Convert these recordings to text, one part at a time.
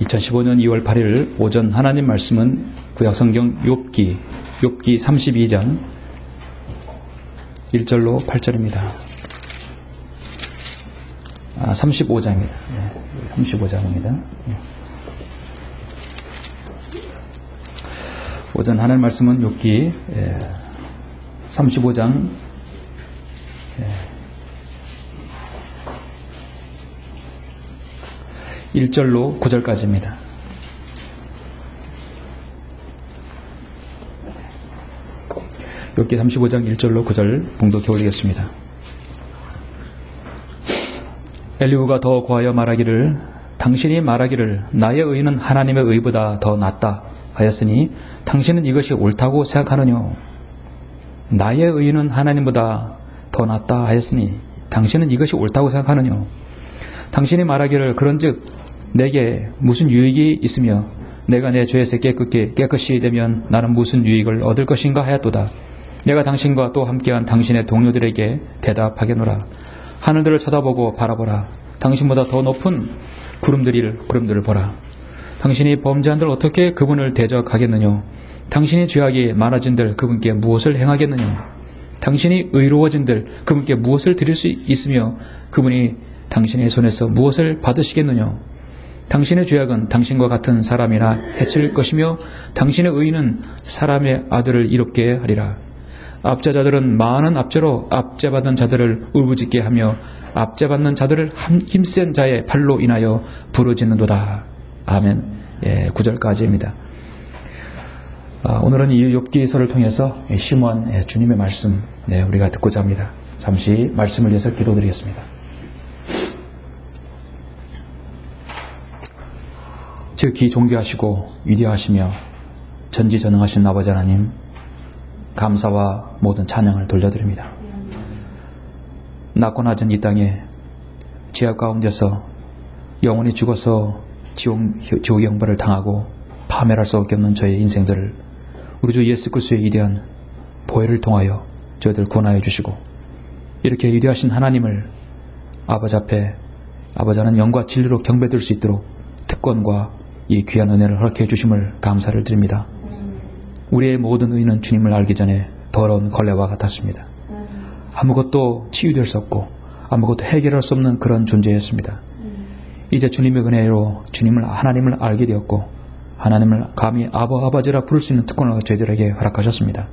2015년 2월 8일 오전 하나님 말씀은 구약성경 욥기 32장 1절로 8절입니다. 35장입니다. 35장입니다. 오전 하나님 말씀은 욥기 35장 1절로 9절까지입니다. 욥기 35장 1절로 9절 봉독해 올리겠습니다. 엘리후가 더 고하여 말하기를 당신이 말하기를 나의 의는 하나님의 의보다 더 낫다 하였으니 당신은 이것이 옳다고 생각하느뇨. 나의 의는 하나님보다 더 낫다 하였으니 당신은 이것이 옳다고 생각하느뇨. 당신이 말하기를 그런즉 내게 무슨 유익이 있으며 내가 내 죄에서 깨끗이 되면 나는 무슨 유익을 얻을 것인가 하였도다. 내가 당신과 또 함께한 당신의 동료들에게 대답하겠노라. 하늘들을 쳐다보고 바라보라. 당신보다 더 높은 구름들을 보라. 당신이 범죄한들 어떻게 그분을 대적하겠느냐. 당신이 죄악이 많아진들 그분께 무엇을 행하겠느냐. 당신이 의로워진들 그분께 무엇을 드릴 수 있으며 그분이 당신의 손에서 무엇을 받으시겠느냐. 당신의 죄악은 당신과 같은 사람이나 해칠 것이며 당신의 의는 사람의 아들을 이롭게 하리라. 압제자들은 많은 압제로 압제받은 자들을 울부짖게 하며 압제받는 자들을 힘센 자의 팔로 인하여 부르짖는도다. 아멘. 9절까지입니다. 오늘은 이 욥기서를 통해서 심오한 주님의 말씀 우리가 듣고자 합니다. 잠시 말씀을 위해서 기도드리겠습니다. 지극히 존귀하시고 위대하시며 전지전능하신 아버지 하나님, 감사와 모든 찬양을 돌려드립니다. 낮고 낮은 이 땅에 죄악 가운데서 영원히 죽어서 지옥의 형벌을 당하고 파멸할 수 없는 저의 인생들을 우리 주 예수 그리스도의 위대한 보혈을 통하여 저희들 구원하여 주시고 이렇게 위대하신 하나님을 아버지 앞에 아버지 하나님 영과 진리로 경배드릴 수 있도록 특권과 이 귀한 은혜를 허락해 주심을 감사를 드립니다. 우리의 모든 의는 주님을 알기 전에 더러운 걸레와 같았습니다. 아무것도 치유될 수 없고 아무것도 해결할 수 없는 그런 존재였습니다. 이제 주님의 은혜로 하나님을 알게 되었고 하나님을 감히 아버지라 부를 수 있는 특권을 저희들에게 허락하셨습니다.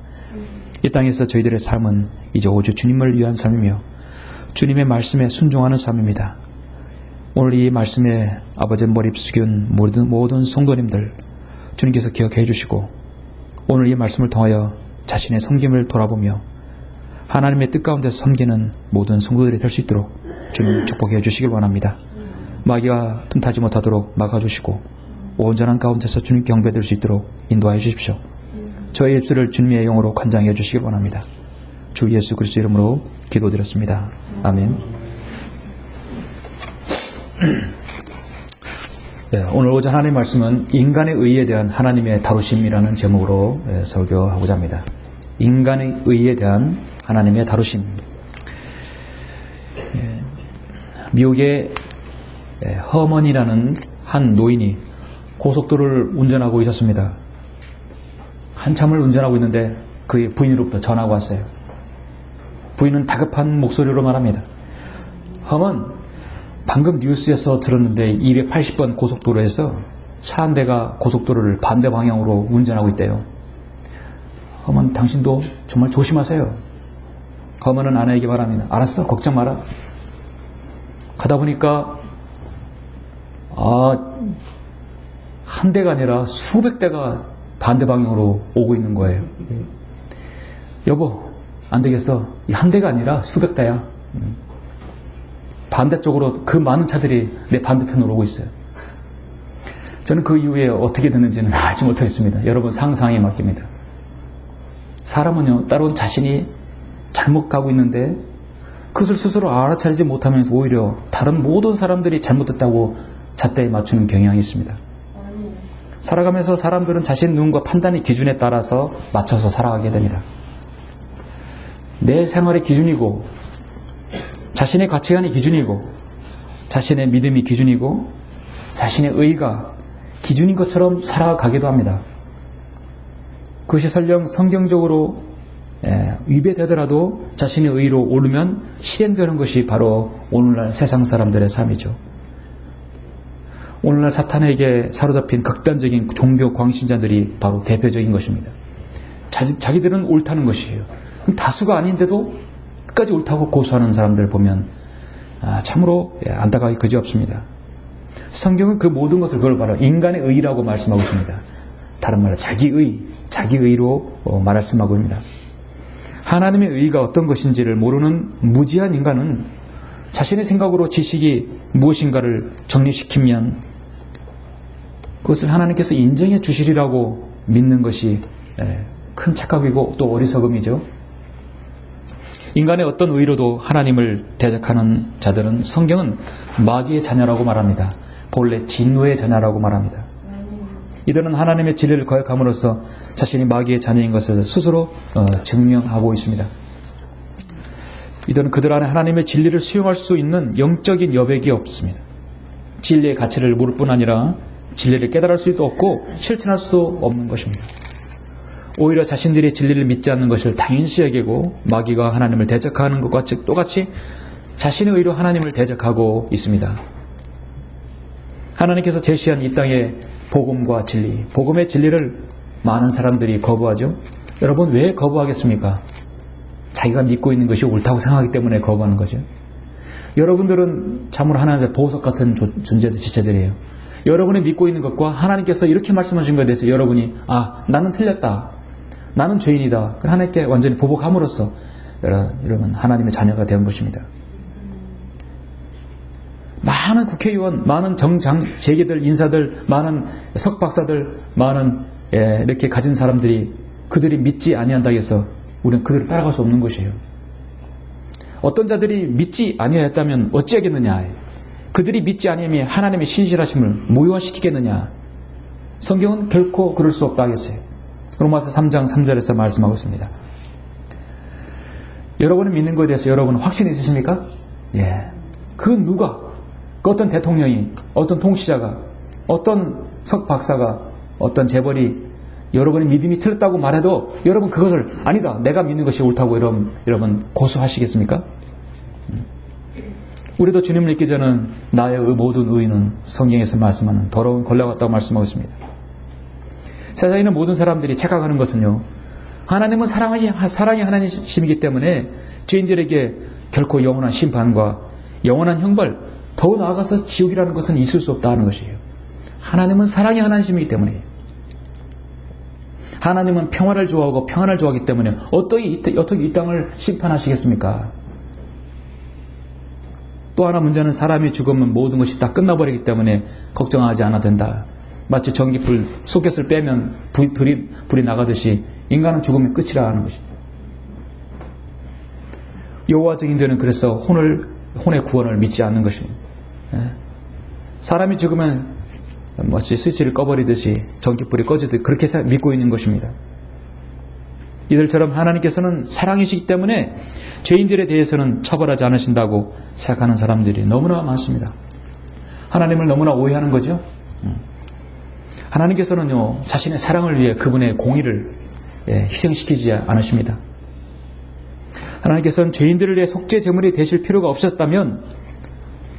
이 땅에서 저희들의 삶은 이제 오직 주님을 위한 삶이며 주님의 말씀에 순종하는 삶입니다. 오늘 이 말씀에 아버지 머리 숙인 모든 성도님들 주님께서 기억해 주시고 오늘 이 말씀을 통하여 자신의 섬김을 돌아보며 하나님의 뜻 가운데서 섬기는 모든 성도들이 될 수 있도록 주님 축복해 주시길 원합니다. 마귀가 틈타지 못하도록 막아주시고 온전한 가운데서 주님 경배될 수 있도록 인도하여 주십시오. 저의 입술을 주님의 영으로 관장해 주시길 원합니다. 주 예수 그리스도 이름으로 기도드렸습니다. 아멘. 오늘 오전 하나님의 말씀은 인간의 의에 대한 하나님의 다루심이라는 제목으로 설교하고자 합니다. 인간의 의에 대한 하나님의 다루심. 미국의 허먼이라는 한 노인이 고속도로를 운전하고 있었습니다. 한참을 운전하고 있는데 그의 부인으로부터 전화가 왔어요. 부인은 다급한 목소리로 말합니다. 허먼, 방금 뉴스에서 들었는데 280번 고속도로에서 차 한 대가 고속도로를 반대 방향으로 운전하고 있대요. 허먼, 당신도 정말 조심하세요. 허먼은 아내에게 말합니다. 알았어, 걱정 마라. 가다 보니까 한 대가 아니라 수백 대가 반대 방향으로 오고 있는 거예요. 여보, 안 되겠어. 이 한 대가 아니라 수백 대야. 반대쪽으로 그 많은 차들이 내 반대편으로 오고 있어요. 저는 그 이후에 어떻게 됐는지는 알지 못하겠습니다. 여러분 상상에 맡깁니다. 사람은요, 따로 자신이 잘못 가고 있는데 그것을 스스로 알아차리지 못하면서 오히려 다른 모든 사람들이 잘못됐다고 잣대에 맞추는 경향이 있습니다. 살아가면서 사람들은 자신 눈과 판단의 기준에 따라서 맞춰서 살아가게 됩니다. 내 생활의 기준이고 자신의 가치관이 기준이고 자신의 믿음이 기준이고 자신의 의가 기준인 것처럼 살아가기도 합니다. 그것이 설령 성경적으로 위배되더라도 자신의 의로 오르면 실행되는 것이 바로 오늘날 세상 사람들의 삶이죠. 오늘날 사탄에게 사로잡힌 극단적인 종교 광신자들이 바로 대표적인 것입니다. 자기들은 옳다는 것이에요. 다수가 아닌데도 끝까지 옳다고 고수하는 사람들 보면 참으로 안타까이 그지없습니다. 성경은 그 모든 것을 그걸 바로 인간의 의라고 말씀하고 있습니다. 다른 말로 자기의로 말씀하고 있습니다. 하나님의 의가 어떤 것인지를 모르는 무지한 인간은 자신의 생각으로 지식이 무엇인가를 정리시키면 그것을 하나님께서 인정해 주시리라고 믿는 것이 큰 착각이고 또 어리석음이죠. 인간의 어떤 의로도 하나님을 대적하는 자들은 성경은 마귀의 자녀라고 말합니다. 본래 진노의 자녀라고 말합니다. 이들은 하나님의 진리를 거역함으로써 자신이 마귀의 자녀인 것을 스스로 증명하고 있습니다. 이들은 그들 안에 하나님의 진리를 수용할 수 있는 영적인 여백이 없습니다. 진리의 가치를 모를 뿐 아니라 진리를 깨달을 수도 없고 실천할 수 없는 것입니다. 오히려 자신들이 진리를 믿지 않는 것을 당연시 여기고 마귀가 하나님을 대적하는 것과 똑같이 자신의 의로 하나님을 대적하고 있습니다. 하나님께서 제시한 이 땅의 복음과 진리, 복음의 진리를 많은 사람들이 거부하죠. 여러분 왜 거부하겠습니까? 자기가 믿고 있는 것이 옳다고 생각하기 때문에 거부하는 거죠. 여러분들은 참으로 하나님의 보석 같은 존재들, 지체들이에요. 여러분이 믿고 있는 것과 하나님께서 이렇게 말씀하신 것에 대해서 여러분이 나는 틀렸다. 나는 죄인이다. 하나님께 완전히 보복함으로써 여러분 하나님의 자녀가 된 것입니다. 많은 국회의원, 많은 재계들, 인사들, 많은 석박사들, 많은 이렇게 가진 사람들이 그들이 믿지 아니한다고 해서 우리는 그들을 따라갈 수 없는 것이에요. 어떤 자들이 믿지 아니하였다면 어찌하겠느냐. 그들이 믿지 아니하면 하나님의 신실하심을 무효화시키겠느냐. 성경은 결코 그럴 수 없다 하겠어요. 로마서 3장 3절에서 말씀하고 있습니다. 여러분이 믿는 것에 대해서 여러분 확신이 있으십니까? 그 누가, 그 어떤 대통령이, 어떤 통치자가, 어떤 석박사가, 어떤 재벌이 여러분의 믿음이 틀렸다고 말해도 여러분 그것을 아니다, 내가 믿는 것이 옳다고 여러분 고수하시겠습니까? 우리도 주님을 믿기 전은 나의 모든 의는 성경에서 말씀하는 더러운 걸레 같다고 말씀하고 있습니다. 세상에 있는 모든 사람들이 착각하는 것은요, 하나님은 사랑의 하나님이시기 때문에 죄인들에게 결코 영원한 심판과 영원한 형벌, 더 나아가서 지옥이라는 것은 있을 수 없다 하는 것이에요. 하나님은 사랑의 하나님이시기 때문에, 하나님은 평화를 좋아하고 평안을 좋아하기 때문에 어떻게 이 땅을 심판하시겠습니까? 또 하나 문제는 사람이 죽으면 모든 것이 다 끝나버리기 때문에 걱정하지 않아도 된다. 마치 전기불 소켓을 빼면 불이 나가듯이 인간은 죽으면 끝이라 하는 것입니다. 여호와 증인들은 그래서 혼의 구원을 믿지 않는 것입니다. 사람이 죽으면 마치 스위치를 꺼버리듯이 전기불이 꺼지듯 그렇게 믿고 있는 것입니다. 이들처럼 하나님께서는 사랑이시기 때문에 죄인들에 대해서는 처벌하지 않으신다고 생각하는 사람들이 너무나 많습니다. 하나님을 너무나 오해하는 거죠. 하나님께서는요, 자신의 사랑을 위해 그분의 공의를 희생시키지 않으십니다. 하나님께서는 죄인들을 위해 속죄 제물이 되실 필요가 없었다면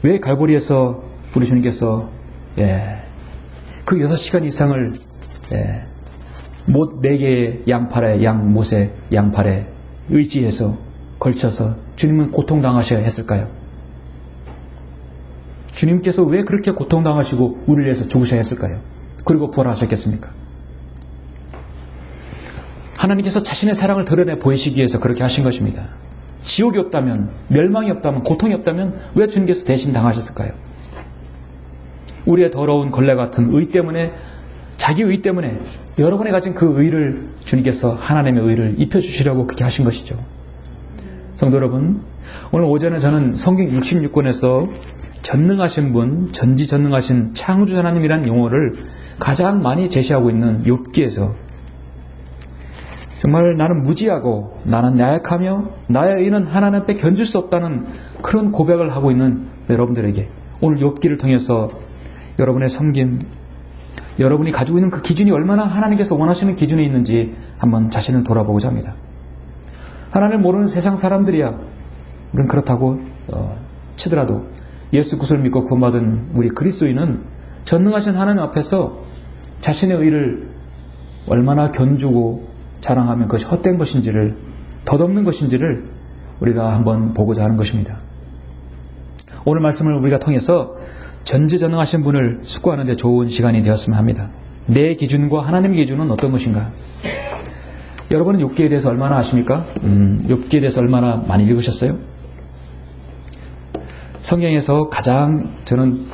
왜 갈보리에서 우리 주님께서 그 6시간 이상을 못 4개의 양팔에, 양못에, 양팔에 의지해서 걸쳐서 주님은 고통당하셔야 했을까요? 주님께서 왜 그렇게 고통당하시고 우리를 위해서 죽으셔야 했을까요? 그리고 부활하셨겠습니까? 하나님께서 자신의 사랑을 드러내 보이시기 위해서 그렇게 하신 것입니다. 지옥이 없다면, 멸망이 없다면, 고통이 없다면 왜 주님께서 대신 당하셨을까요? 우리의 더러운 걸레 같은 의 때문에, 자기 의 때문에 여러분이 가진 그 의를 주님께서 하나님의 의를 입혀주시려고 그렇게 하신 것이죠. 성도 여러분, 오늘 오전에 저는 성경 66권에서 전능하신 분, 전지전능하신 창조주 하나님이라는 용어를 가장 많이 제시하고 있는 욥기에서 정말 나는 무지하고 나는 나약하며 나의 의는 하나님 앞에 견줄 수 없다는 그런 고백을 하고 있는 여러분들에게 오늘 욥기를 통해서 여러분의 섬김, 여러분이 가지고 있는 그 기준이 얼마나 하나님께서 원하시는 기준에 있는지 한번 자신을 돌아보고자 합니다. 하나님을 모르는 세상 사람들이야 우리는 그렇다고 치더라도 예수 그리스도를 믿고 구원받은 우리 그리스도인은 전능하신 하나님 앞에서 자신의 의를 얼마나 견주고 자랑하면 그것이 헛된 것인지를, 덧없는 것인지를 우리가 한번 보고자 하는 것입니다. 오늘 말씀을 우리가 통해서 전지전능하신 분을 숙고하는 데 좋은 시간이 되었으면 합니다. 내 기준과 하나님의 기준은 어떤 것인가? 여러분은 욥기에 대해서 얼마나 아십니까? 욥기에 대해서 얼마나 많이 읽으셨어요? 성경에서 가장 저는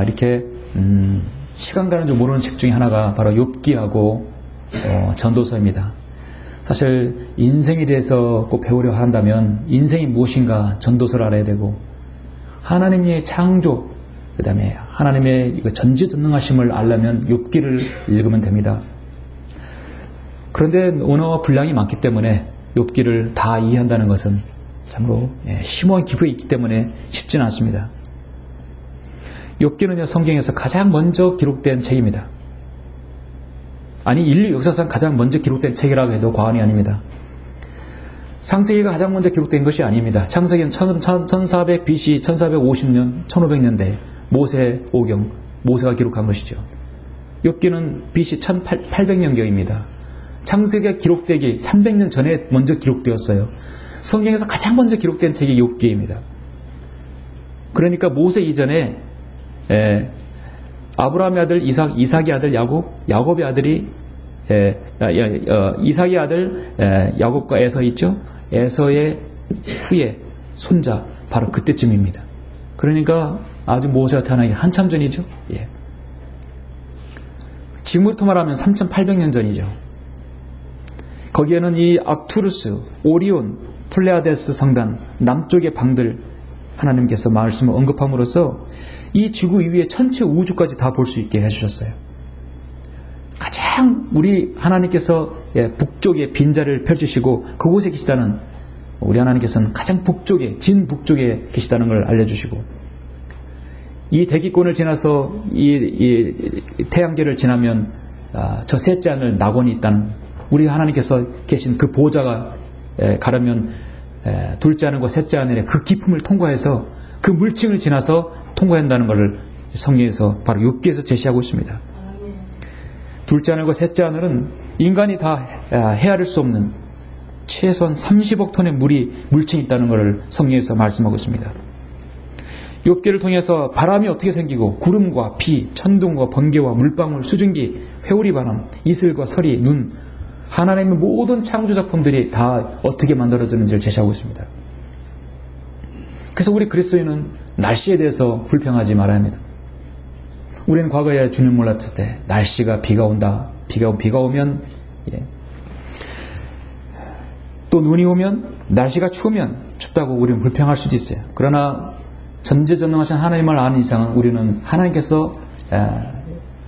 이렇게 시간 가는 줄 모르는 책 중에 하나가 바로 욥기하고 전도서입니다. 사실 인생에 대해서 꼭 배우려 한다면 인생이 무엇인가 전도서를 알아야 되고 하나님의 창조, 그 다음에 하나님의 전지전능하심을 알려면 욥기를 읽으면 됩니다. 그런데 언어와 분량이 많기 때문에 욥기를 다 이해한다는 것은 참으로 심오한 깊이가 있기 때문에 쉽지는 않습니다. 욥기는요, 성경에서 가장 먼저 기록된 책입니다. 아니, 인류 역사상 가장 먼저 기록된 책이라고 해도 과언이 아닙니다. 창세기가 가장 먼저 기록된 것이 아닙니다. 창세기는 1400 BC, 1450년, 1500년대 모세 오경, 모세가 기록한 것이죠. 욥기는 BC 1800년경입니다. 창세기가 기록되기 300년 전에 먼저 기록되었어요. 성경에서 가장 먼저 기록된 책이 욥기입니다. 그러니까 모세 이전에 아브라함의 아들 이삭, 이삭의 아들 야곱, 야곱의 아들이 이삭의 아들 야곱과 에서 있죠. 에서의 후예 손자 바로 그때쯤입니다. 그러니까 아주 모세가 태어나기 한참 전이죠. 예. 지금부터 말하면 3800년 전이죠. 거기에는 이 악투루스, 오리온, 플레아데스 성단, 남쪽의 방들 하나님께서 말씀을 언급함으로써 이 지구 위에 전체 우주까지 다 볼 수 있게 해주셨어요. 가장 우리 하나님께서 북쪽에 빈자를 펼치시고 그곳에 계시다는, 우리 하나님께서는 가장 북쪽에, 진북쪽에 계시다는 걸 알려주시고, 이 대기권을 지나서 이 태양계를 지나면 저 셋째 하늘 낙원이 있다는, 우리 하나님께서 계신 그 보좌가 가려면 둘째 하늘과 셋째 하늘의 그 깊음을 통과해서 그 물층을 지나서 통과한다는 것을 성경에서 바로 욥기에서 제시하고 있습니다. 둘째 하늘과 셋째 하늘은 인간이 다 헤아릴 수 없는 최소한 30억 톤의 물층이 있다는 것을 성경에서 말씀하고 있습니다. 욥기를 통해서 바람이 어떻게 생기고 구름과 비, 천둥과 번개와 물방울, 수증기, 회오리 바람, 이슬과 서리, 눈, 하나님의 모든 창조 작품들이 다 어떻게 만들어지는지를 제시하고 있습니다. 그래서 우리 그리스도인은 날씨에 대해서 불평하지 말아야 합니다. 우리는 과거에 주님 몰랐을 때 날씨가 비가 온다, 비가 오면 또 눈이 오면, 날씨가 추우면 춥다고 우리는 불평할 수도 있어요. 그러나 전지전능하신 하나님을 아는 이상은 우리는 하나님께서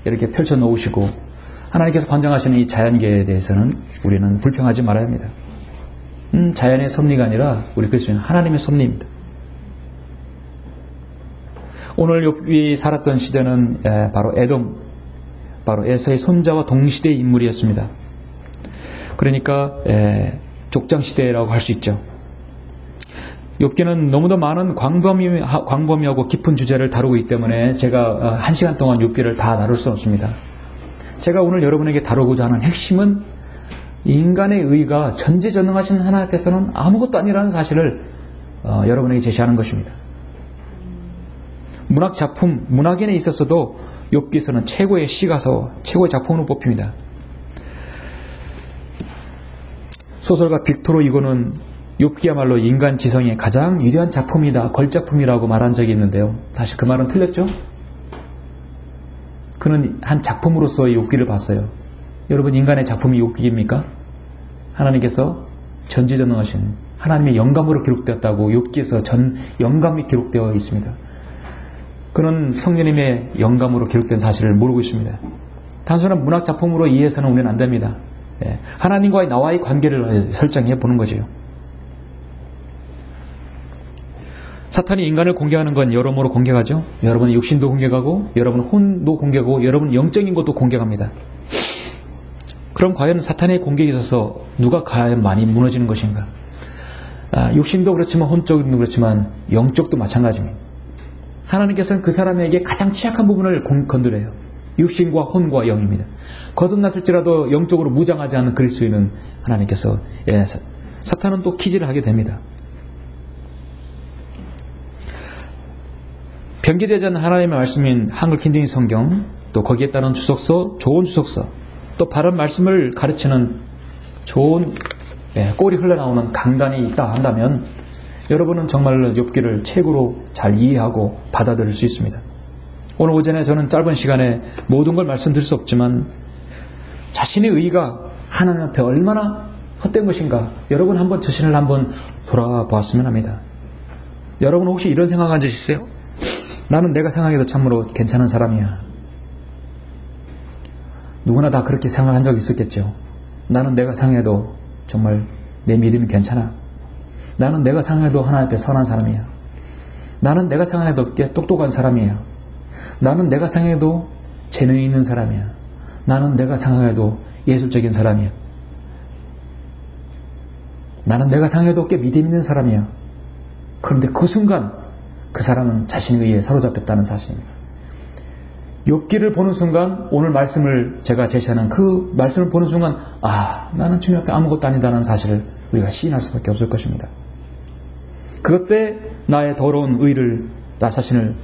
이렇게 펼쳐 놓으시고 하나님께서 관장하시는 이 자연계에 대해서는 우리는 불평하지 말아야 합니다. 자연의 섭리가 아니라 우리 그리스도인은 하나님의 섭리입니다. 오늘 욥이 살았던 시대는 바로 에돔, 바로 에서의 손자와 동시대의 인물이었습니다. 그러니까 족장시대라고 할 수 있죠. 욥기는 너무도 많은 광범위하고 깊은 주제를 다루고 있기 때문에 제가 1시간 동안 욥기를 다 다룰 수 없습니다. 제가 오늘 여러분에게 다루고자 하는 핵심은 인간의 의가 전지전능하신 하나님께서는 아무것도 아니라는 사실을 여러분에게 제시하는 것입니다. 문학작품, 문학인에 있어서도 욥기서는 최고의 시가서, 최고의 작품으로 뽑힙니다. 소설가 빅토르 이고는 욥기야말로 인간 지성의 가장 위대한 작품이다, 걸작품이라고 말한 적이 있는데요. 다시 그 말은 틀렸죠? 그는 한 작품으로서의 욥기를 봤어요. 여러분, 인간의 작품이 욥기입니까? 하나님께서 전지전능하신 하나님의 영감으로 기록되었다고 욥기에서 영감이 기록되어 있습니다. 그는 성령님의 영감으로 기록된 사실을 모르고 있습니다. 단순한 문학작품으로 이해해서는 우리는 안 됩니다. 하나님과의 나와의 관계를 설정해 보는 거죠. 사탄이 인간을 공격하는 건 여러모로 공격하죠. 여러분의 육신도 공격하고, 여러분 혼도 공격하고, 여러분 영적인 것도 공격합니다. 그럼 과연 사탄의 공격에 있어서 누가 과연 많이 무너지는 것인가? 육신도 그렇지만 혼적도 그렇지만 영적도 마찬가지입니다. 하나님께서는 그 사람에게 가장 취약한 부분을 건드려요. 육신과 혼과 영입니다. 거듭났을지라도 영적으로 무장하지 않은 그리스도인은 하나님께서 사탄은 또 키질을 하게 됩니다. 변기되지 않는 하나님의 말씀인 한글 킨딩 성경, 또 거기에 따른 주석서, 좋은 주석서, 또 바른 말씀을 가르치는 좋은 꼴이 흘러나오는 강단이 있다 한다면 여러분은 정말로 욥기를 책으로 잘 이해하고 받아들일 수 있습니다. 오늘 오전에 저는 짧은 시간에 모든 걸 말씀드릴 수 없지만 자신의 의가 하나님 앞에 얼마나 헛된 것인가 여러분 한번 자신을 한번 돌아보았으면 합니다. 여러분 혹시 이런 생각한 적 있어요? 나는 내가 생각해도 참으로 괜찮은 사람이야. 누구나 다 그렇게 생각한 적이 있었겠죠. 나는 내가 생각해도 정말 내 믿음이 괜찮아. 나는 내가 생각해도 하나님 앞에 선한 사람이야. 나는 내가 생각해도 꽤 똑똑한 사람이야. 나는 내가 생각해도 재능이 있는 사람이야. 나는 내가 생각해도 예술적인 사람이야. 나는 내가 생각해도 꽤 믿음 있는 사람이야. 그런데 그 순간 그 사람은 자신에 의해 사로잡혔다는 사실입니다. 욥기를 보는 순간 오늘 말씀을 제가 제시하는 그 말씀을 보는 순간 나는 주님 앞에 아무것도 아니다라는 사실을 우리가 시인할 수밖에 없을 것입니다. 그것 때 나의 더러운 의를 나 자신을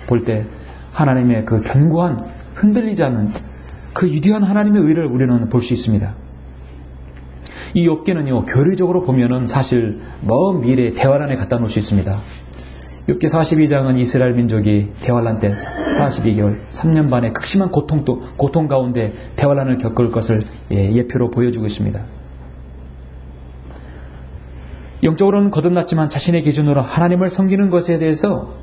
볼 때 하나님의 그 견고한 흔들리지 않는 그 위대한 하나님의 의를 우리는 볼 수 있습니다. 이 욥기는요 교리적으로 보면은 사실 먼 미래의 대환란에 갖다 놓을 수 있습니다. 욥기 42장은 이스라엘 민족이 대환란 때 42개월 3년 반의 극심한 고통 가운데 대환란을 겪을 것을 예표로 보여주고 있습니다. 영적으로는 거듭났지만 자신의 기준으로 하나님을 섬기는 것에 대해서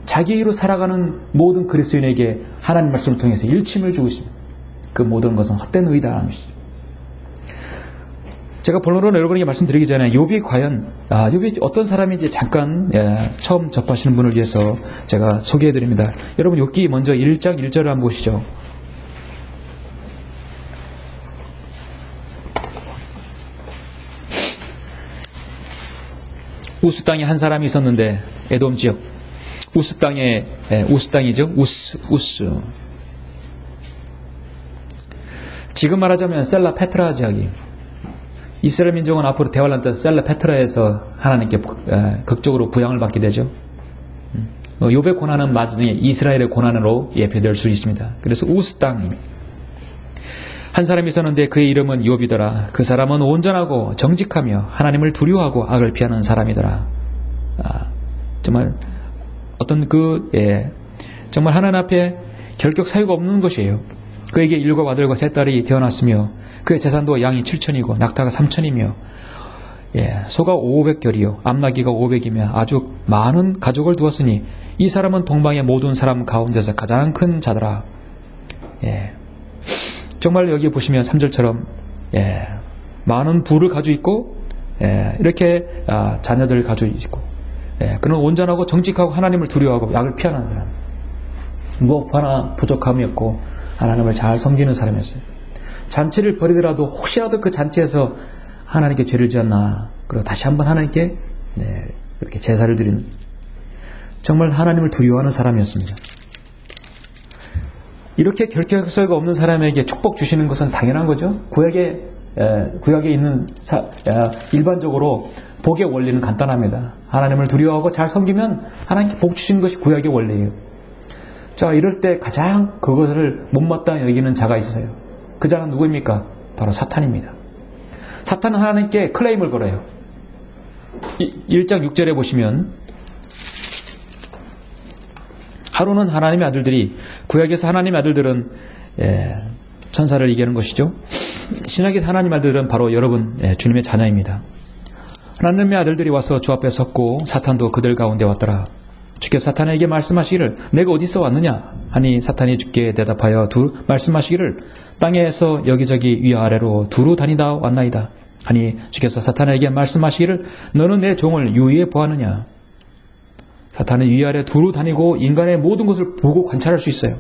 자기로 살아가는 모든 그리스도인에게 하나님 말씀을 통해서 일침을 주고 있습니다. 그 모든 것은 헛된 의다라는 것이죠. 제가 본론으로 여러분에게 말씀드리기 전에 욥이 과연 욥이 어떤 사람인지 잠깐 처음 접하시는 분을 위해서 제가 소개해드립니다. 여러분 욥기 먼저 1장 1절을 한번 보시죠. 우스 땅에 한 사람이 있었는데 에돔 지역 우스 땅에 우스 땅이죠. 우스 지금 말하자면 셀라 페트라 지역이 이스라엘 민족은 앞으로 대환란 때 셀라 페트라에서 하나님께 극적으로 부양을 받게 되죠. 욥의 고난은 나중에 이스라엘의 고난으로 예표될 수 있습니다. 그래서 우스 땅입니다. 한 사람이 있었는데 그의 이름은 욥이더라. 그 사람은 온전하고 정직하며 하나님을 두려워하고 악을 피하는 사람이더라. 정말 어떤 정말 하나님 앞에 결격 사유가 없는 것이에요. 그에게 일곱 아들과 세 딸이 태어났으며 그의 재산도 양이 7천이고 낙타가 3천이며 소가 500결이요 암나귀가 500이며 아주 많은 가족을 두었으니 이 사람은 동방의 모든 사람 가운데서 가장 큰 자더라. 정말 여기 보시면 3절처럼 많은 부를 가지고 있고 이렇게 자녀들을 가지고 있고 그는 온전하고 정직하고 하나님을 두려워하고 악을 피하는 사람, 무엇 하나 부족함이 없고 하나님을 잘 섬기는 사람이었어요. 잔치를 벌이더라도 혹시라도 그 잔치에서 하나님께 죄를 지었나 그리고 다시 한번 하나님께 이렇게 제사를 드리는 정말 하나님을 두려워하는 사람이었습니다. 이렇게 결격사유가 없는 사람에게 축복 주시는 것은 당연한 거죠. 구약에 있는 일반적으로 복의 원리는 간단합니다. 하나님을 두려워하고 잘 섬기면 하나님께 복 주시는 것이 구약의 원리예요. 자, 이럴 때 가장 그것을 못마땅히 여기는 자가 있어요. 그 자는 누구입니까? 바로 사탄입니다. 사탄은 하나님께 클레임을 걸어요. 1장 6절에 보시면 하루는 하나님의 아들들이 구약에서 하나님의 아들들은 천사를 이기는 것이죠. 신약에서 하나님의 아들들은 바로 여러분 주님의 자녀입니다. 하나님의 아들들이 와서 주 앞에 섰고 사탄도 그들 가운데 왔더라. 주께서 사탄에게 말씀하시기를 내가 어디서 왔느냐 하니 사탄이 주께 대답하여 말씀하시기를 땅에서 여기저기 위아래로 두루 다니다 왔나이다 하니 주께서 사탄에게 말씀하시기를 너는 내 종을 유의해 보았느냐. 사탄은 위아래 두루 다니고 인간의 모든 것을 보고 관찰할 수 있어요.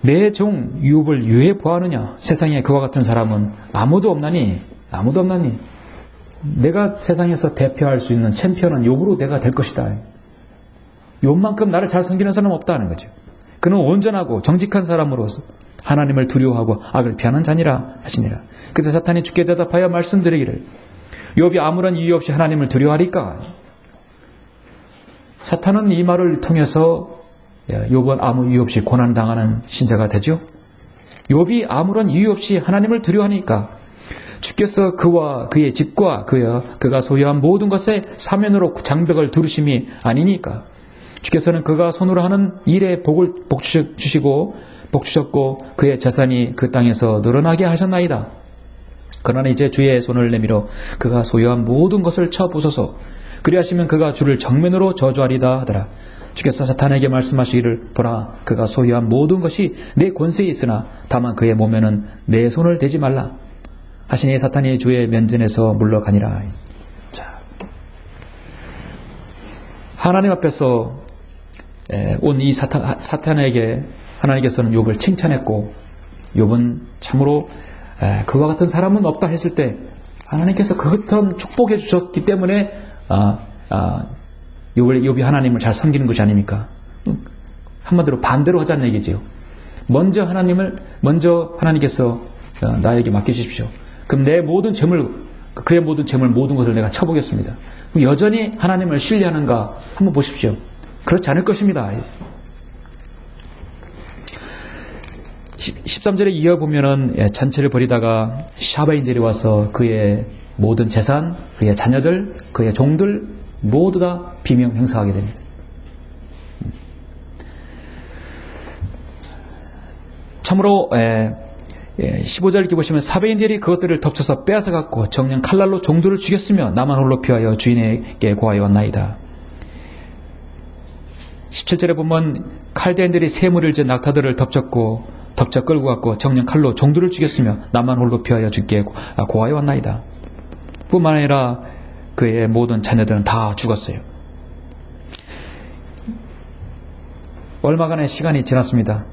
내 종 유업을 유해 보아하느냐? 세상에 그와 같은 사람은 아무도 없나니 내가 세상에서 대표할 수 있는 챔피언은 욥으로 내가 될 것이다. 욥만큼 나를 잘 섬기는 사람은 없다는 거죠. 그는 온전하고 정직한 사람으로서 하나님을 두려워하고 악을 피하는 자니라 하시니라. 그때 사탄이 주께 대답하여 말씀드리기를 욥이 아무런 이유 없이 하나님을 두려워하리까? 사탄은 이 말을 통해서 욥은 아무 이유 없이 고난당하는 신세가 되죠. 욥이 아무런 이유 없이 하나님을 두려워하니까 주께서 그와 그의 집과 그가 소유한 모든 것에 사면으로 장벽을 두르심이 아니니까 주께서는 그가 손으로 하는 일에 복 주셨고 그의 재산이 그 땅에서 늘어나게 하셨나이다. 그러나 이제 주의 손을 내밀어 그가 소유한 모든 것을 쳐 부소서. 그리하시면 그가 주를 정면으로 저주하리다 하더라. 주께서 사탄에게 말씀하시기를 보라 그가 소유한 모든 것이 내 권세에 있으나 다만 그의 몸에는 내 손을 대지 말라 하시니 사탄이 주의 면전에서 물러가니라. 자, 하나님 앞에서 온 이 사탄에게 하나님께서는 욥을 칭찬했고 욥은 참으로 그와 같은 사람은 없다 했을 때 하나님께서 그것처럼 축복해 주셨기 때문에 욥이 하나님을 잘 섬기는 것이 아닙니까? 한마디로 반대로 하자는 얘기죠. 먼저 하나님께서 나에게 맡기십시오. 그럼 내 모든 재물, 그의 모든 재물, 모든 것을 내가 쳐보겠습니다. 여전히 하나님을 신뢰하는가 한번 보십시오. 그렇지 않을 것입니다. 13절에 이어보면은 잔치를 벌이다가 샤바인 내려와서 그의 모든 재산, 그의 자녀들, 그의 종들 모두 다 비명 행사하게 됩니다. 15절 이렇게 보시면 사베인들이 그것들을 덮쳐서 빼앗아갔고 정녕 칼날로 종들을 죽였으며 나만 홀로 피하여 주인에게 고하여 왔나이다. 17절에 보면 칼데인들이 샘을 진 낙타들을 덮쳐 끌고 갔고 정녕 칼로 종들을 죽였으며 나만 홀로 피하여 주께 고하여 왔나이다. 뿐만 아니라 그의 모든 자녀들은 다 죽었어요. 얼마간의 시간이 지났습니다.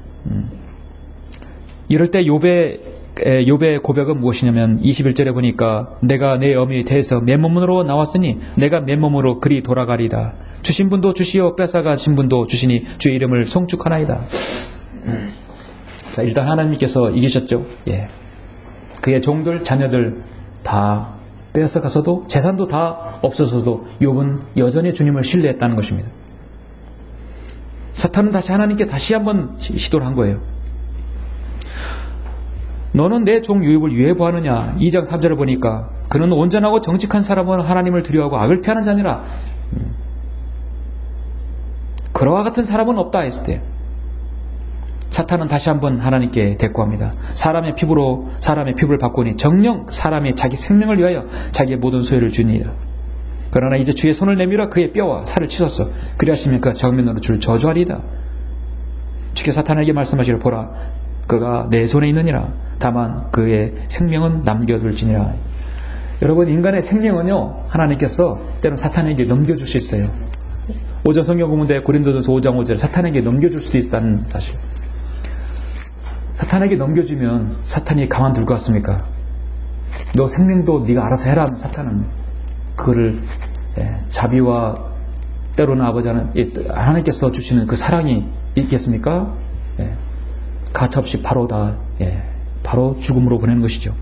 이럴 때 욥의 고백은 무엇이냐면 21절에 보니까 내가 내 어미에 대해서 맨몸으로 나왔으니 내가 맨몸으로 그리 돌아가리다. 주신 분도 주시어 뺏어가신 분도 주시니 주의 이름을 송축하나이다. 자, 일단 하나님께서 이기셨죠. 그의 종들 자녀들 다 뺏어가서도 재산도 다 없어서도 욥은 여전히 주님을 신뢰했다는 것입니다. 사탄은 다시 하나님께 다시 한번 시도를 한 거예요. 너는 내 종 욥을 유해 보았느냐? 2장 3절을 보니까 그는 온전하고 정직한 사람은 하나님을 두려워하고 악을 피하는 자니라. 그와 같은 사람은 없다 했을 때 사탄은 다시 한번 하나님께 대꾸합니다. 사람의 피부를 바꾸니 정녕 사람이 자기 생명을 위하여 자기의 모든 소유를 주니라. 그러나 이제 주의 손을 내밀어 그의 뼈와 살을 치솟어 그리하시면 그가 정면으로 주를 저주하리이다. 주께 사탄에게 말씀하시기를 보라 그가 내 손에 있느니라. 다만 그의 생명은 남겨둘지니라. 여러분 인간의 생명은요 하나님께서 때로는 사탄에게 넘겨줄 수 있어요. 오전 성경 공부인데 고린도전서 5장 5절에 사탄에게 넘겨줄 수도 있다는 사실. 사탄에게 넘겨주면 사탄이 가만둘 것 같습니까? 너 생명도 네가 알아서 해라 하면 사탄은 그거를 자비와 때로는 하나님께서 주시는 그 사랑이 있겠습니까? 가차없이 바로 바로 죽음으로 보내는 것이죠.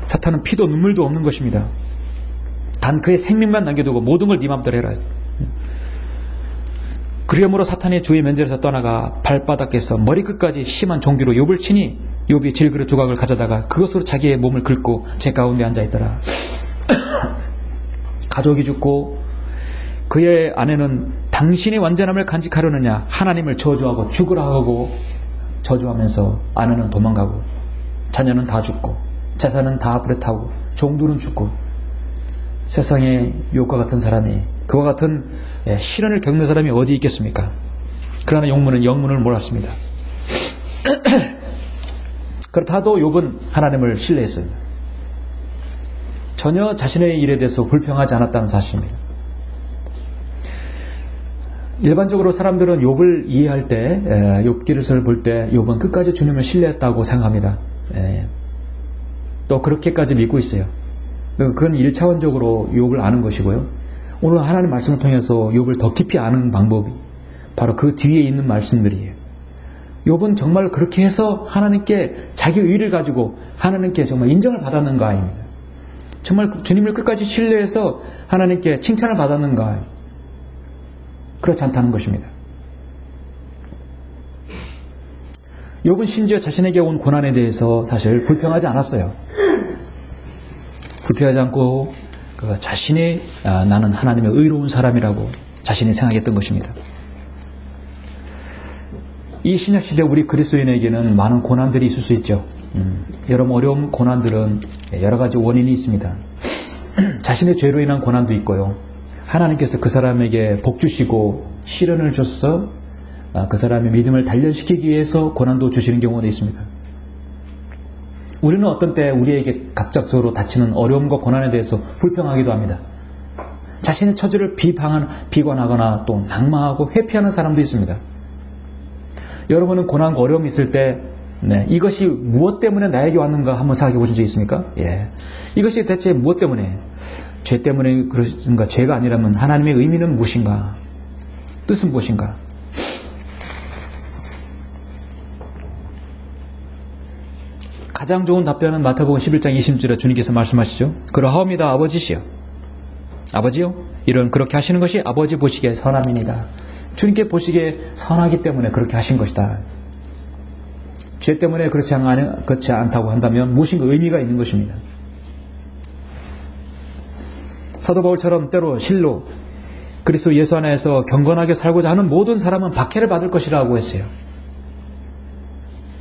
사탄은 피도 눈물도 없는 것입니다. 단 그의 생명만 남겨두고 모든 걸 네 맘대로 해라. 그러므로 사탄이 주의 면전에서 떠나가 발바닥에서 머리끝까지 심한 종기로 욥을 치니 욥이 질그릇 조각을 가져다가 그것으로 자기의 몸을 긁고 제 가운데 앉아있더라. 가족이 죽고 그의 아내는 당신이 완전함을 간직하려느냐 하나님을 저주하고 죽으라 하고 저주하면서 아내는 도망가고 자녀는 다 죽고 재산은 다 불에 타고 종들은 죽고 세상에 욥과 같은 사람이 그와 같은 시련을 겪는 사람이 어디 있겠습니까? 그러나 영문을 몰았습니다. 그렇다도 욥은 하나님을 신뢰했습니다. 전혀 자신의 일에 대해서 불평하지 않았다는 사실입니다. 일반적으로 사람들은 욥을 이해할 때, 욥기를 볼 때 욥은 끝까지 주님을 신뢰했다고 생각합니다. 또 그렇게까지 믿고 있어요. 그건 1차원적으로 욥을 아는 것이고요. 오늘 하나님 말씀을 통해서 욥을 더 깊이 아는 방법이 바로 그 뒤에 있는 말씀들이에요. 욥은 정말 그렇게 해서 하나님께 자기 의를 가지고 하나님께 정말 인정을 받았는가 아닙니다. 정말 주님을 끝까지 신뢰해서 하나님께 칭찬을 받았는가? 그렇지 않다는 것입니다. 욥은 심지어 자신에게 온 고난에 대해서 사실 불평하지 않았어요. 불평하지 않고 자신이 나는 하나님의 의로운 사람이라고 자신이 생각했던 것입니다. 이 신약시대 우리 그리스도인에게는 많은 고난들이 있을 수 있죠. 여러분 어려운 고난들은 여러 가지 원인이 있습니다. 자신의 죄로 인한 고난도 있고요. 하나님께서 그 사람에게 복 주시고 시련을 줘서 그 사람의 믿음을 단련시키기 위해서 고난도 주시는 경우도 있습니다. 우리는 어떤 때 우리에게 갑작스러워 닥치는 어려움과 고난에 대해서 불평하기도 합니다. 자신의 처지를 비관하거나 또 낙마하고 회피하는 사람도 있습니다. 여러분은 고난과 어려움이 있을 때 이것이 무엇 때문에 나에게 왔는가 한번 생각해 보신 적 있습니까? 이것이 대체 무엇 때문에? 죄 때문에 그런가? 죄가 아니라면 하나님의 의미는 무엇인가? 뜻은 무엇인가? 가장 좋은 답변은 마태복음 11장 20절에 주님께서 말씀하시죠. 그러하옵니다 아버지시여. 아버지요? 이런 그렇게 하시는 것이 아버지 보시기에 선함이니다. 주님께 보시기에 선하기 때문에 그렇게 하신 것이다. 죄 때문에 그렇지 않다고 한다면 무엇인가 의미가 있는 것입니다. 사도 바울처럼 때로 실로 그리스도 예수 안에서 경건하게 살고자 하는 모든 사람은 박해를 받을 것이라고 했어요.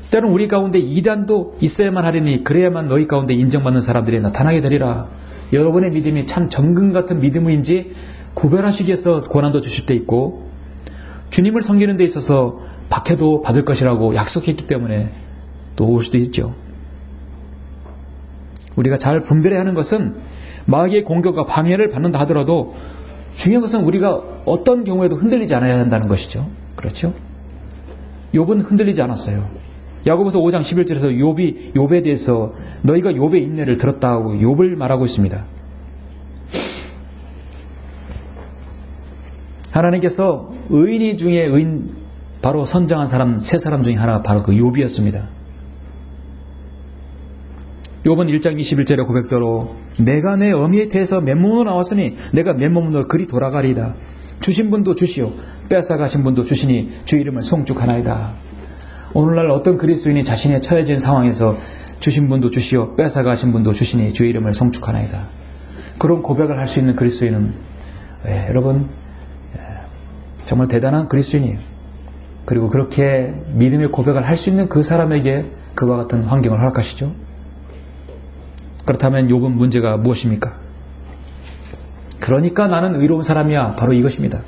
때로는 우리 가운데 이단도 있어야만 하리니 그래야만 너희 가운데 인정받는 사람들이 나타나게 되리라. 여러분의 믿음이 참 정금 같은 믿음인지 구별하시기 위해서 고난도 주실 때 있고 주님을 섬기는 데 있어서 박해도 받을 것이라고 약속했기 때문에 또 올 수도 있죠. 우리가 잘 분별해야 하는 것은 마귀의 공격과 방해를 받는다 하더라도 중요한 것은 우리가 어떤 경우에도 흔들리지 않아야 한다는 것이죠. 그렇죠? 욥은 흔들리지 않았어요. 야고보서 5장 11절에서 욥에 대해서 너희가 욥의 인내를 들었다고 욥을 말하고 있습니다. 하나님께서 의인 중에 의인 바로 선정한 사람 세 사람 중에 하나가 바로 그 욥이었습니다. 욥은 1장 21절의 고백대로 내가 내 어미의 태에서 맨몸으로 나왔으니 내가 맨몸으로 그리 돌아가리이다. 주신 분도 주시오 뺏어가신 분도 주시니 주 이름을 송축하나이다. 오늘날 어떤 그리스도인이 자신의 처해진 상황에서 주신 분도 주시오 뺏어가신 분도 주시니 주 이름을 송축하나이다. 그런 고백을 할 수 있는 그리스도인은 여러분 정말 대단한 그리스도인이에요. 그리고 그렇게 믿음의 고백을 할 수 있는 그 사람에게 그와 같은 환경을 허락하시죠. 그렇다면 욥은 문제가 무엇입니까? 그러니까 나는 의로운 사람이야. 바로 이것입니다.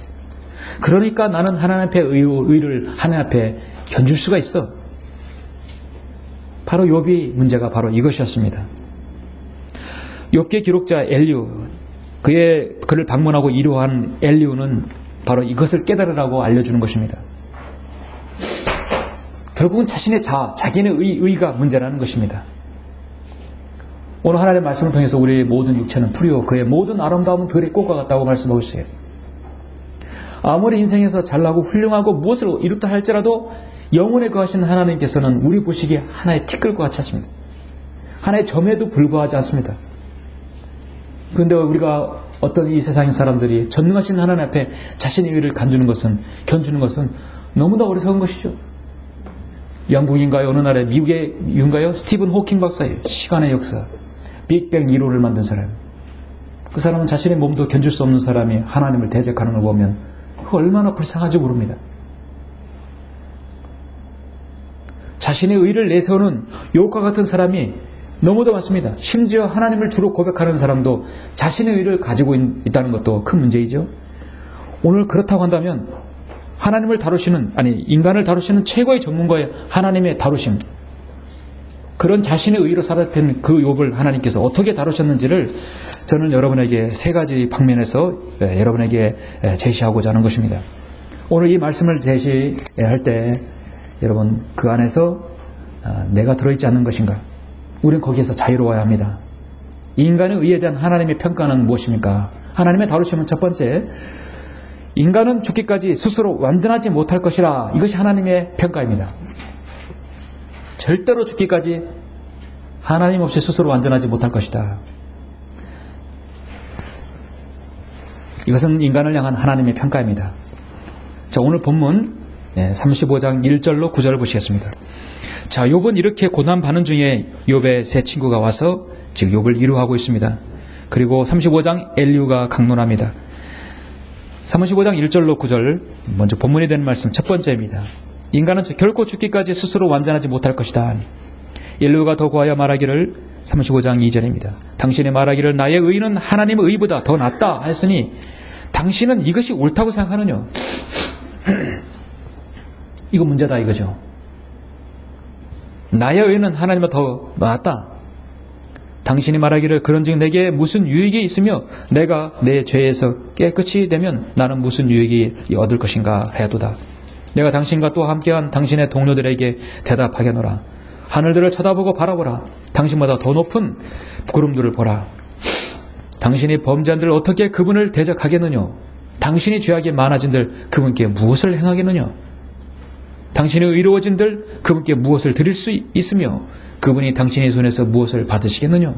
그러니까 나는 하나님 앞에 의를 하나님 앞에 견줄 수가 있어. 바로 욥의 문제가 바로 이것이었습니다. 욥기의 기록자 엘리우, 그를 방문하고 위로한 엘리우는 바로 이것을 깨달으라고 알려주는 것입니다. 결국은 자신의 자기의 의가 문제라는 것입니다. 오늘 하나님의 말씀을 통해서 우리의 모든 육체는 풀이요 그의 모든 아름다움은 들의 꽃과 같다고 말씀하고 있어요. 아무리 인생에서 잘나고 훌륭하고 무엇을 이루다 할지라도 영혼에 거하시는 하나님께서는 우리 보시기에 하나의 티끌과 같지 않습니다. 하나의 점에도 불과하지 않습니다. 그런데 우리가 어떤 이 세상의 사람들이 전능하신 하나님 앞에 자신의 의를 견주는 것은 너무나 어리석은 것이죠. 영국인가요? 어느 나라의 미국의 인가요? 스티븐 호킹 박사예요. 시간의 역사, 빅뱅 이론을 만든 사람. 그 사람은 자신의 몸도 견줄 수 없는 사람이 하나님을 대적하는 걸 보면 그 얼마나 불쌍한지 모릅니다. 자신의 의를 내세우는 욥과 같은 사람이 너무도 많습니다. 심지어 하나님을 주로 고백하는 사람도 자신의 의를 가지고 있다는 것도 큰 문제이죠. 오늘 그렇다고 한다면 하나님을 인간을 다루시는 최고의 전문가의 하나님의 다루심, 그런 자신의 의로 사로잡힌 그 욥을 하나님께서 어떻게 다루셨는지를 저는 여러분에게 세 가지 방면에서 여러분에게 제시하고자 하는 것입니다. 오늘 이 말씀을 제시할 때 여러분 그 안에서 내가 들어있지 않는 것인가? 우리는 거기에서 자유로워야 합니다. 인간의 의에 대한 하나님의 평가는 무엇입니까? 하나님의 다루시면 첫 번째, 인간은 죽기까지 스스로 완전하지 못할 것이라. 이것이 하나님의 평가입니다. 절대로 죽기까지 하나님 없이 스스로 완전하지 못할 것이다. 이것은 인간을 향한 하나님의 평가입니다. 자, 오늘 본문 35장 1절로 9절을 보시겠습니다. 자, 욥은 이렇게 고난받는 중에 욥의 세 친구가 와서 지금 욥을 위로하고 있습니다. 그리고 35장 엘리후가 강론합니다. 35장 1절로 9절 먼저 본문이 되는 말씀 첫 번째입니다. 인간은 결코 죽기까지 스스로 완전하지 못할 것이다. 엘리후가 더 고하여 말하기를 35장 2절입니다. 당신의 말하기를 나의 의는 하나님의 의보다 더 낫다 하였으니 당신은 이것이 옳다고 생각하느냐? 이거 문제다 이거죠. 나의 의는 하나님보다 더 낫다. 당신이 말하기를 그런즉 내게 무슨 유익이 있으며 내가 내 죄에서 깨끗이 되면 나는 무슨 유익이 얻을 것인가 하여도다. 내가 당신과 또 함께한 당신의 동료들에게 대답하겠노라. 하늘들을 쳐다보고 바라보라. 당신보다 더 높은 구름들을 보라. 당신이 범죄한들 어떻게 그분을 대적하겠느냐? 당신이 죄악이 많아진들 그분께 무엇을 행하겠느냐? 당신이 의로워진들 그분께 무엇을 드릴 수 있으며 그분이 당신의 손에서 무엇을 받으시겠느냐?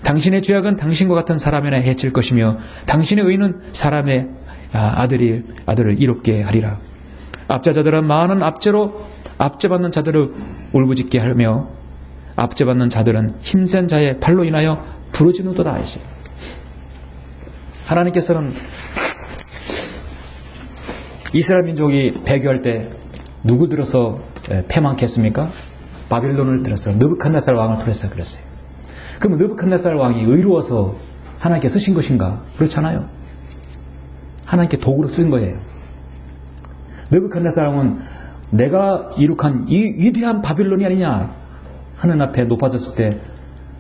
당신의 죄악은 당신과 같은 사람에나 해칠 것이며 당신의 의는 사람의 아들을 이롭게 하리라. 압제자들은 많은 압제받는 자들을 울부짖게 하며 압제받는 자들은 힘센 자의 발로 인하여 부르짖는도다 하시오. 하나님께서는 이스라엘 민족이 배교할 때 누구 들어서 패망케 했습니까? 바빌론을 들어서 느부갓네살 왕을 통해서 그랬어요. 그럼 느부갓네살 왕이 의로워서 하나님께 쓰신 것인가? 그렇잖아요. 하나님께 도구로 쓴 거예요. 느부갓네살 왕은 내가 이룩한 이 위대한 바빌론이 아니냐 하늘 앞에 높아졌을 때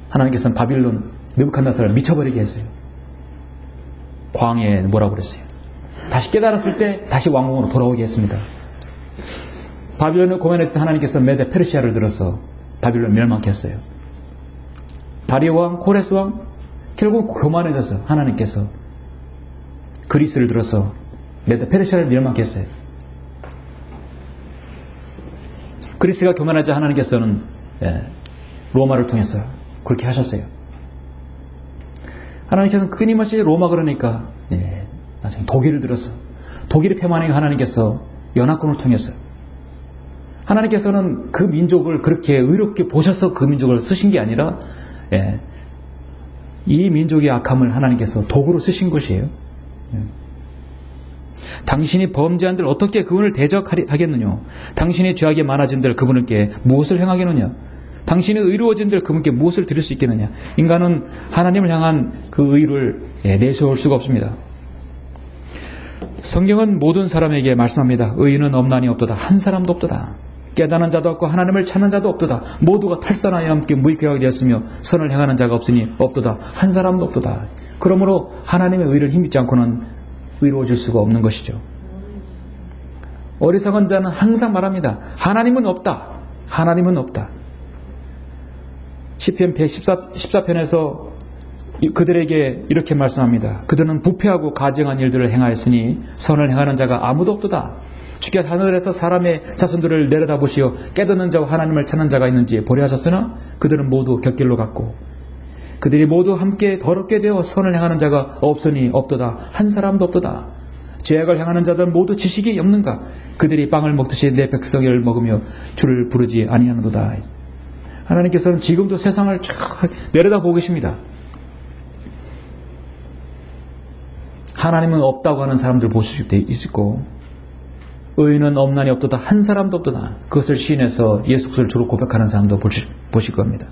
하나님께서는 바빌론 느부갓네살을 미쳐버리게 했어요. 광야에 뭐라고 그랬어요? 다시 깨달았을 때 다시 왕궁으로 돌아오게 했습니다. 바빌론을 고면했던 하나님께서 메데 페르시아를 들어서 바빌론 멸망케 했어요. 다리오 왕, 코레스 왕 결국 교만해져서 하나님께서 그리스를 들어서 메데 페르시아를 멸망케 했어요. 그리스가 교만하자 하나님께서는 로마를 통해서 그렇게 하셨어요. 하나님께서는 끊임없이 로마 그러니까 나중에 독일을 들어서 독일의 패만하게 하나님께서 연합군을 통해서 하나님께서는 그 민족을 그렇게 의롭게 보셔서 그 민족을 쓰신 게 아니라 이 민족의 악함을 하나님께서 도구로 쓰신 것이에요. 당신이 범죄한들 어떻게 그분을 대적하겠느냐? 당신이 죄악이 많아진들 그분께 무엇을 행하겠느냐? 당신이 의로워진들 그분께 무엇을 드릴 수 있겠느냐? 인간은 하나님을 향한 그 의를 내세울 수가 없습니다. 성경은 모든 사람에게 말씀합니다. 의인은 없나니 없도다. 한 사람도 없도다. 깨닫는 자도 없고 하나님을 찾는 자도 없도다. 모두가 탈선하여 함께 무익하게 되었으며 선을 행하는 자가 없으니 없도다. 한 사람도 없도다. 그러므로 하나님의 의를 힘입지 않고는 의로워질 수가 없는 것이죠. 어리석은 자는 항상 말합니다. 하나님은 없다. 하나님은 없다. 시편 114편에서 그들에게 이렇게 말씀합니다. 그들은 부패하고 가증한 일들을 행하였으니 선을 행하는 자가 아무도 없도다. 주께 하늘에서 사람의 자손들을 내려다보시어 깨닫는 자와 하나님을 찾는 자가 있는지 보려 하셨으나 그들은 모두 곁길로 갔고 그들이 모두 함께 더럽게 되어 선을 행하는 자가 없으니 없도다. 한 사람도 없도다. 죄악을 행하는 자들은 모두 지식이 없는가? 그들이 빵을 먹듯이 내 백성을 먹으며 주를 부르지 아니하는도다. 하나님께서는 지금도 세상을 쫙 내려다보고 계십니다. 하나님은 없다고 하는 사람들 보실 수 있고 의인은 없나니 없도다. 한 사람도 없도다. 그것을 시인해서 예수 그리스도를 주로 고백하는 사람도 보실 겁니다.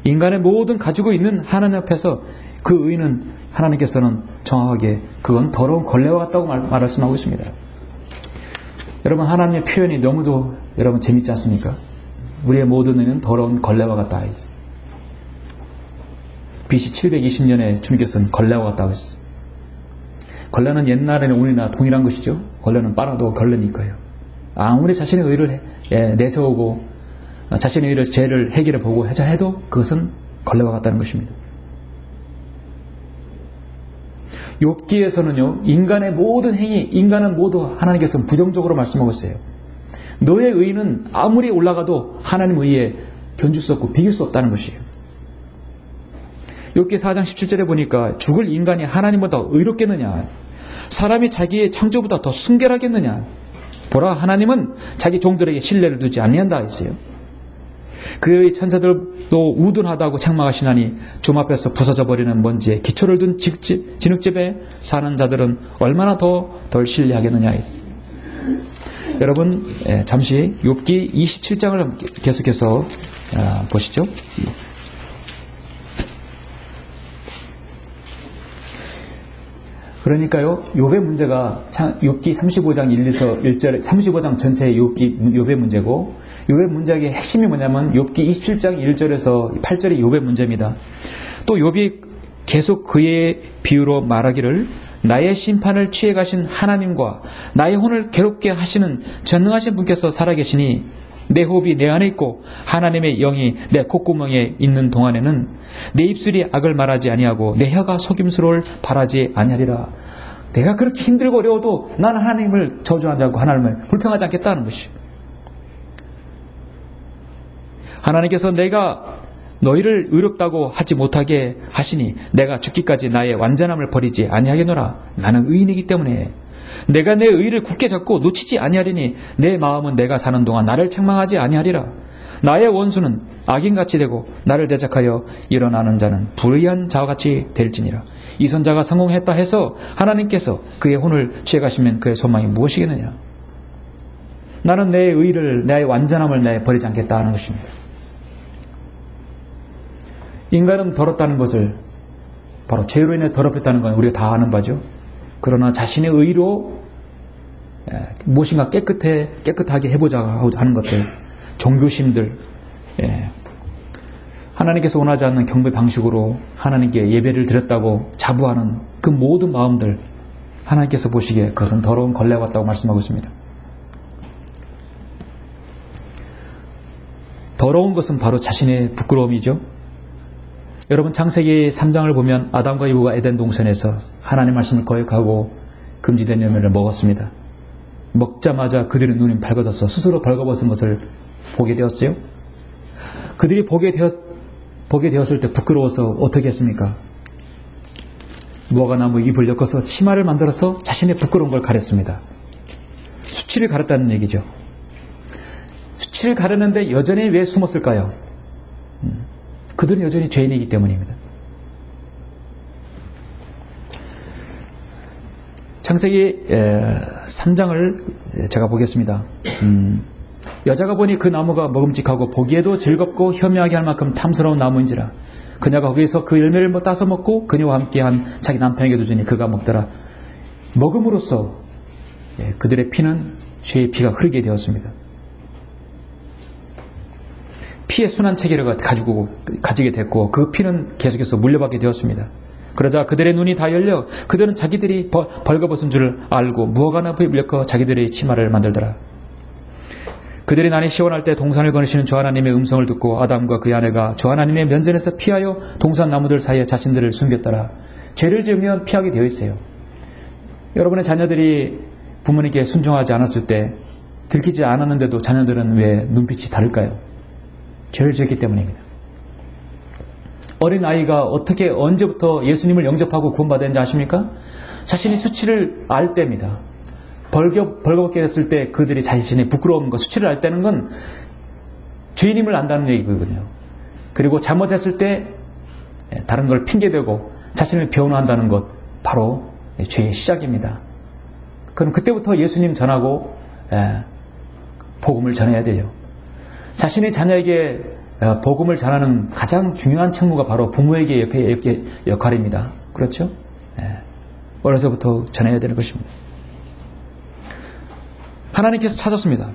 인간의 모든 가지고 있는 하나님 앞에서 그 의는 하나님께서는 정확하게 그건 더러운 걸레와 같다고 말씀하고 있습니다. 여러분 하나님의 표현이 너무도 여러분 재밌지 않습니까? 우리의 모든 의는 더러운 걸레와 같다. BC 720년에 주님께서는 걸레와 같다고 했어요. 걸레는 옛날에는 우리나 동일한 것이죠. 걸레는 빨아도 걸레니까요. 아무리 자신의 의를 내세우고 자신의 의를 죄를 해결해 보고 하자 해도 그것은 걸레와 같다는 것입니다. 욥기에서는요, 인간의 모든 행위, 인간은 모두 하나님께서 부정적으로 말씀하고 있어요. 너의 의는 아무리 올라가도 하나님 의에 견줄 수 없고 비길 수 없다는 것이에요. 욥기 4장 17절에 보니까 죽을 인간이 하나님보다 의롭겠느냐, 사람이 자기의 창조보다 더 순결하겠느냐, 보라 하나님은 자기 종들에게 신뢰를 두지 아니한다 했어요. 그의 천사들도 우둔하다고 책망하시나니 좀 앞에서 부서져 버리는 먼지에 기초를 둔 진흙집에 사는 자들은 얼마나 덜 신뢰하겠느냐. 여러분 잠시 욥기 27장을 계속해서 보시죠. 그러니까요, 욥의 문제가 욥기 35장 1에서 1절, 35장 전체의 욥의 문제고, 욥의 문제의 핵심이 뭐냐면 욥기 27장 1절에서 8절의 욥의 문제입니다. 또 욥이 계속 그의 비유로 말하기를 나의 심판을 취해 가신 하나님과 나의 혼을 괴롭게 하시는 전능하신 분께서 살아계시니 내 호흡이 내 안에 있고 하나님의 영이 내 콧구멍에 있는 동안에는 내 입술이 악을 말하지 아니하고 내 혀가 속임수를 바라지 아니하리라. 내가 그렇게 힘들고 어려워도 나는 하나님을 저주하지 않고 하나님을 불평하지 않겠다는 것이요. 하나님께서 내가 너희를 의롭다고 하지 못하게 하시니 내가 죽기까지 나의 완전함을 버리지 아니하겠노라. 나는 의인이기 때문에 내가 내 의를 굳게 잡고 놓치지 아니하리니 내 마음은 내가 사는 동안 나를 책망하지 아니하리라. 나의 원수는 악인같이 되고 나를 대적하여 일어나는 자는 불의한 자와 같이 될지니라. 이 선자가 성공했다 해서 하나님께서 그의 혼을 취해가시면 그의 소망이 무엇이겠느냐. 나는 내 의를, 나의 완전함을 버리지 않겠다 하는 것입니다. 인간은 더럽다는 것을, 바로 죄로 인해 더럽혔다는 건 우리가 다 아는 바죠. 그러나 자신의 의로 무엇인가 깨끗하게 해보자 하는 것들, 종교심들, 하나님께서 원하지 않는 경배 방식으로 하나님께 예배를 드렸다고 자부하는 그 모든 마음들, 하나님께서 보시기에 그것은 더러운 걸레와 같다고 말씀하고 있습니다. 더러운 것은 바로 자신의 부끄러움이죠. 여러분, 창세기 3장을 보면 아담과 이브가 에덴 동산에서 하나님 말씀을 거역하고 금지된 열매를 먹었습니다. 먹자마자 그들의 눈이 밝아져서 스스로 벌거벗은 것을 보게 되었어요. 그들이 보게 되었을 때 부끄러워서 어떻게 했습니까? 무화과나무 잎을 엮어서 치마를 만들어서 자신의 부끄러운 걸 가렸습니다. 수치를 가렸다는 얘기죠. 수치를 가렸는데 여전히 왜 숨었을까요? 그들은 여전히 죄인이기 때문입니다. 창세기 3장을 제가 보겠습니다. 여자가 보니 그 나무가 먹음직하고 보기에도 즐겁고 혐오하게 할 만큼 탐스러운 나무인지라. 그녀가 거기서 그 열매를 따서 먹고 그녀와 함께한 자기 남편에게도 주니 그가 먹더라. 먹음으로써 그들의 피는 죄의 피가 흐르게 되었습니다. 피의 순한 체계를 가지게 됐고 그 피는 계속해서 물려받게 되었습니다. 그러자 그들의 눈이 다 열려 그들은 자기들이 벌거벗은 줄 알고 무화과나무에 물려 자기들의 치마를 만들더라. 그들이 난이 시원할 때 동산을 거니시는 주 하나님의 음성을 듣고 아담과 그의 아내가 주 하나님의 면전에서 피하여 동산 나무들 사이에 자신들을 숨겼더라. 죄를 지으면 피하게 되어 있어요. 여러분의 자녀들이 부모님께 순종하지 않았을 때, 들키지 않았는데도 자녀들은 왜 눈빛이 다를까요? 죄를 지었기 때문입니다. 어린 아이가 어떻게 언제부터 예수님을 영접하고 구원받았는지 아십니까? 자신이 수치를 알 때입니다. 벌거벗게 됐을 때 그들이 자신의 부끄러움과 수치를 알 때는 건 죄인임을 안다는 얘기거든요. 그리고 잘못했을 때 다른 걸 핑계대고 자신을 변호한다는 것, 바로 죄의 시작입니다. 그럼 그때부터 예수님 전하고 복음을 전해야 돼요. 자신의 자녀에게 복음을 전하는 가장 중요한 책무가 바로 부모에게 역할입니다. 그렇죠? 어려서부터 전해야 되는 것입니다. 하나님께서 찾았습니다.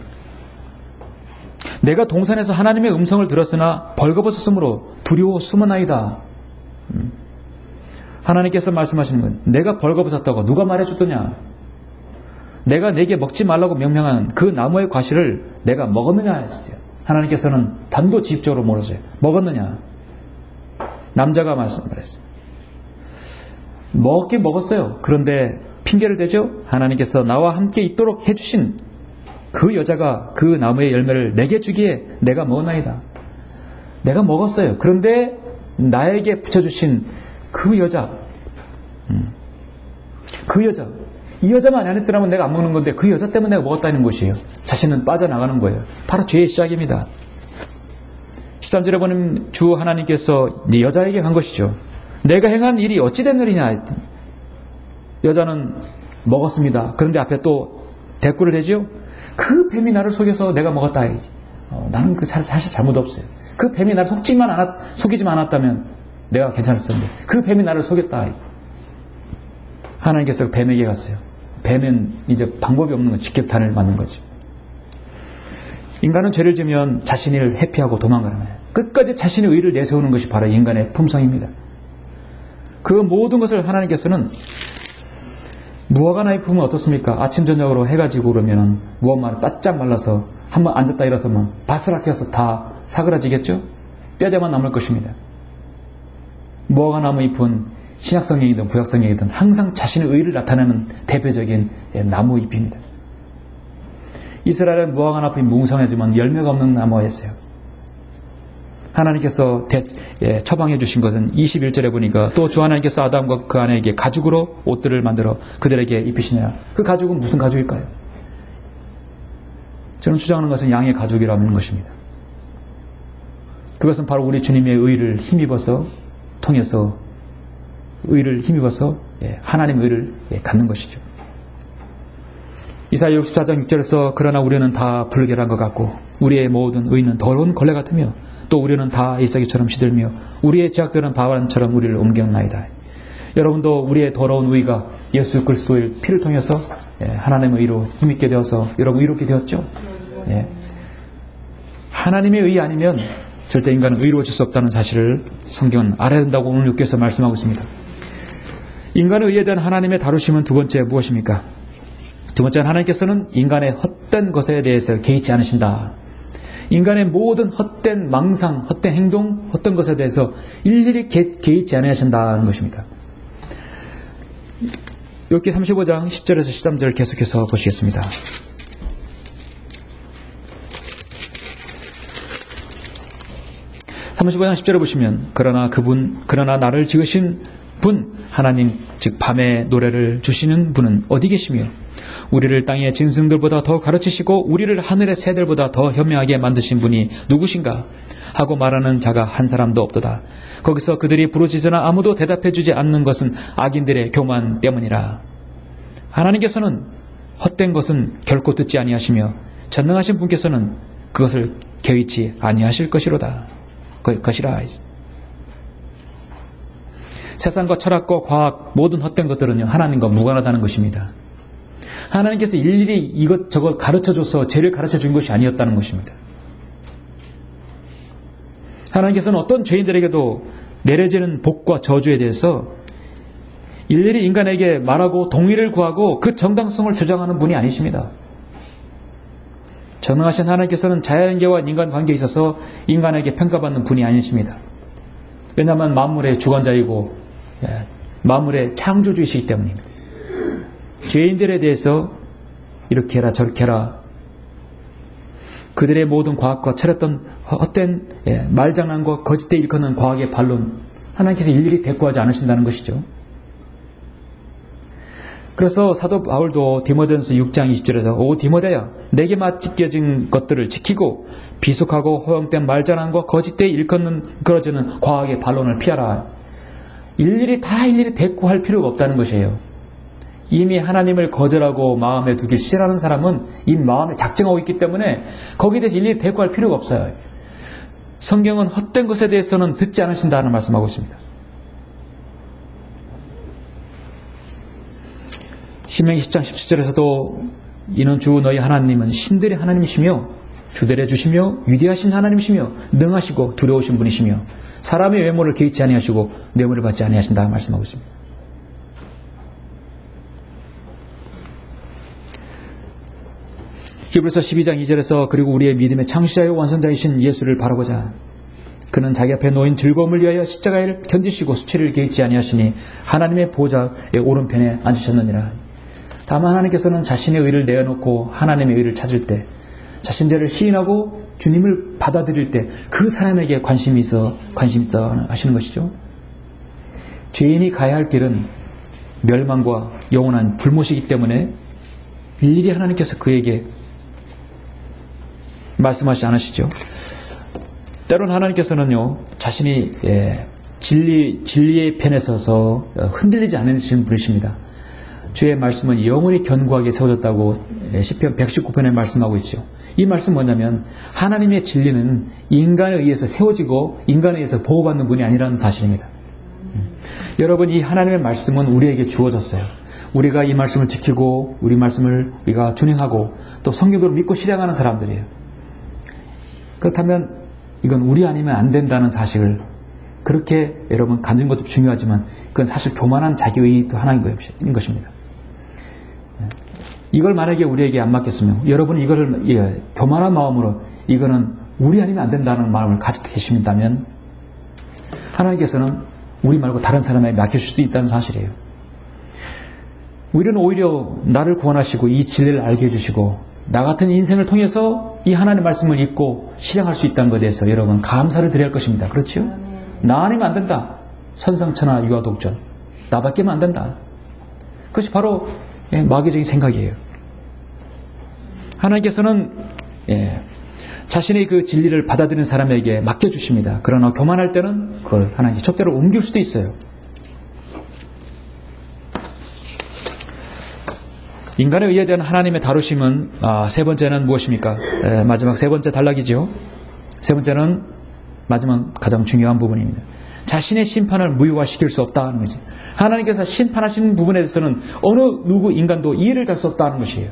내가 동산에서 하나님의 음성을 들었으나 벌거벗었으므로 두려워 숨어나이다. 하나님께서 말씀하시는 건 내가 벌거벗었다고 누가 말해줬더냐? 내가 내게 먹지 말라고 명령한 그 나무의 과실을 내가 먹었느냐 했어요. 하나님께서는 단도직입적으로 물었어요. 먹었느냐? 남자가 말했어요. 먹긴 먹었어요. 그런데 핑계를 대죠. 하나님께서 나와 함께 있도록 해주신 그 여자가 그 나무의 열매를 내게 주기에 내가 먹었나이다. 내가 먹었어요. 그런데 나에게 붙여주신 그 여자, 이 여자만 안 했더라면 내가 안 먹는 건데 그 여자 때문에 내가 먹었다는 것이에요. 자신은 빠져나가는 거예요. 바로 죄의 시작입니다. 13절에 보면 주 하나님께서 이제 여자에게 간 것이죠. 내가 행한 일이 어찌 된 일이냐. 여자는 먹었습니다. 그런데 앞에 또 대꾸를 대죠. 그 뱀이 나를 속여서 내가 먹었다. 나는 그 사실 잘못 없어요. 그 뱀이 나를 속이지만 않았다면 내가 괜찮을 텐데 그 뱀이 나를 속였다. 하나님께서 뱀에게 갔어요. 뱀은 이제 방법이 없는 건 직격탄을 맞는 거죠. 인간은 죄를 지으면 자신을 회피하고 도망가는 거예요. 끝까지 자신의 의를 내세우는 것이 바로 인간의 품성입니다. 그 모든 것을 하나님께서는 무화과 나이 품은 어떻습니까? 아침 저녁으로 해가지고 그러면은 무화과를 바짝 말라서 한번 앉았다 일어서면 바스락해서 다 사그라지겠죠? 뼈대만 남을 것입니다. 무화과 나무 잎은 신약성경이든 구약성경이든 항상 자신의 의를 나타내는 대표적인 나무 잎입니다. 이스라엘은 무화과 나무잎이 뭉성하지만 열매가 없는 나무였어요. 하나님께서 처방해 주신 것은 21절에 보니까 또 주 하나님께서 아담과 그 아내에게 가죽으로 옷들을 만들어 그들에게 입히시니라. 그 가죽은 무슨 가죽일까요? 저는 추정하는 것은 양의 가죽이라는 것입니다. 그것은 바로 우리 주님의 의를 힘입어서 통해서 의를 힘입어서 하나님의 의를 갖는 것이죠. 이사야 64장 6절에서 그러나 우리는 다 불결한 것 같고 우리의 모든 의는 더러운 걸레 같으며 또 우리는 다 이삭이처럼 시들며 우리의 죄악들은 바람처럼 우리를 옮겼나이다. 여러분도 우리의 더러운 의가 예수 그리스도의 피를 통해서 하나님의 의로 힘있게 되어서 여러분 의롭게 되었죠? 하나님의 의 아니면 절대 인간은 의로워질 수 없다는 사실을 성경은 알아야 된다고 오늘 육교에서 말씀하고 있습니다. 인간의 의에 대한 하나님의 다루심은 두 번째 무엇입니까? 두 번째는 하나님께서는 인간의 헛된 것에 대해서 개의치 않으신다. 인간의 모든 헛된 망상, 헛된 행동, 헛된 것에 대해서 일일이 개의치 않으신다는 것입니다. 욥기 35장 10절에서 13절 계속해서 보시겠습니다. (35장 10절에) 보시면 그러나 나를 지으신 분 하나님 즉 밤에 노래를 주시는 분은 어디 계시며 우리를 땅의 짐승들보다 더 가르치시고 우리를 하늘의 새들보다 더 현명하게 만드신 분이 누구신가 하고 말하는 자가 한 사람도 없도다. 거기서 그들이 부르짖으나 아무도 대답해 주지 않는 것은 악인들의 교만 때문이라. 하나님께서는 헛된 것은 결코 듣지 아니하시며 전능하신 분께서는 그것을 개의치 아니하실 것이라. 세상과 철학과 과학 모든 헛된 것들은요 하나님과 무관하다는 것입니다. 하나님께서 일일이 이것저것 가르쳐줘서 죄를 가르쳐준 것이 아니었다는 것입니다. 하나님께서는 어떤 죄인들에게도 내려지는 복과 저주에 대해서 일일이 인간에게 말하고 동의를 구하고 그 정당성을 주장하는 분이 아니십니다. 전능하신 하나님께서는 자연계와 인간관계에 있어서 인간에게 평가받는 분이 아니십니다. 왜냐하면 만물의 주관자이고 만물의 창조주이시기 때문입니다. 죄인들에 대해서 이렇게 해라 저렇게 해라 그들의 모든 과학과 철했던 헛된 말장난과 거짓돼 일컫는 과학의 반론 하나님께서 일일이 대꾸하지 않으신다는 것이죠. 그래서 사도 바울도 디모데전서 6장 20절에서 오 디모데야 내게 맡겨진 것들을 지키고 비속하고 허용된 말장난과 거짓돼 일컫는 그러지는 과학의 반론을 피하라. 일일이 대꾸할 필요가 없다는 것이에요. 이미 하나님을 거절하고 마음에 두길 싫어하는 사람은 이 마음에 작정하고 있기 때문에 거기에 대해서 일일이 대꾸할 필요가 없어요. 성경은 헛된 것에 대해서는 듣지 않으신다는 말씀하고 있습니다. 신명기 10장 17절에서도 이는 주 너희 하나님은 신들의 하나님이시며 주들의 주시며 위대하신 하나님이시며 능하시고 두려우신 분이시며 사람의 외모를 개의치 아니하시고 뇌물을 받지 아니하신다 말씀하고 있습니다. 히브리서 12장 2절에서 그리고 우리의 믿음의 창시자요 완성자이신 예수를 바라보자. 그는 자기 앞에 놓인 즐거움을 위하여 십자가를 견디시고 수치를 개의치 아니하시니 하나님의 보좌의 오른편에 앉으셨느니라. 다만 하나님께서는 자신의 의를 내어놓고 하나님의 의를 찾을 때, 자신들을 시인하고 주님을 받아들일 때 그 사람에게 관심이 있어 하시는 것이죠. 죄인이 가야 할 길은 멸망과 영원한 불못이기 때문에 일일이 하나님께서 그에게 말씀하시지 않으시죠. 때론 하나님께서는요, 자신이 진리의 편에 서서 흔들리지 않으시는 분이십니다. 주의 말씀은 영원히 견고하게 세워졌다고 시편 119편에 말씀하고 있죠. 이 말씀은 뭐냐면 하나님의 진리는 인간에 의해서 세워지고 인간에 의해서 보호받는 분이 아니라는 사실입니다. 여러분, 이 하나님의 말씀은 우리에게 주어졌어요. 우리가 이 말씀을 지키고 우리 말씀을 우리가 준행하고 또 성경대로 믿고 실행하는 사람들이에요. 그렇다면 이건 우리 아니면 안 된다는 사실을 그렇게 여러분 가진 것도 중요하지만 그건 사실 교만한 자기의도 하나인 것입니다. 이걸 만약에 우리에게 안 맡겼으면 여러분은 이걸 교만한 마음으로 이거는 우리 아니면 안 된다는 마음을 가지고 계신다면 하나님께서는 우리 말고 다른 사람에게 맡길 수도 있다는 사실이에요. 우리는 오히려 나를 구원하시고 이 진리를 알게 해주시고 나 같은 인생을 통해서 이 하나님의 말씀을 읽고 실행할 수 있다는 것에 대해서 여러분 감사를 드려야 할 것입니다. 그렇죠? 나 아니면 안 된다. 선상천하 유아독전. 나밖에 하면 안 된다. 그것이 바로 마귀적인 생각이에요. 하나님께서는 자신의 그 진리를 받아들이는 사람에게 맡겨주십니다. 그러나 교만할 때는 그걸 하나님께 촛대로 옮길 수도 있어요. 인간에 의해 대한 하나님의 다루심은 세 번째는 무엇입니까? 마지막 세 번째 단락이죠. 세 번째는 마지막 가장 중요한 부분입니다. 자신의 심판을 무효화시킬 수 없다는 거죠. 하나님께서 심판하시는 부분에 대해서는 어느 누구 인간도 이해를 갈 수 없다는 것이에요.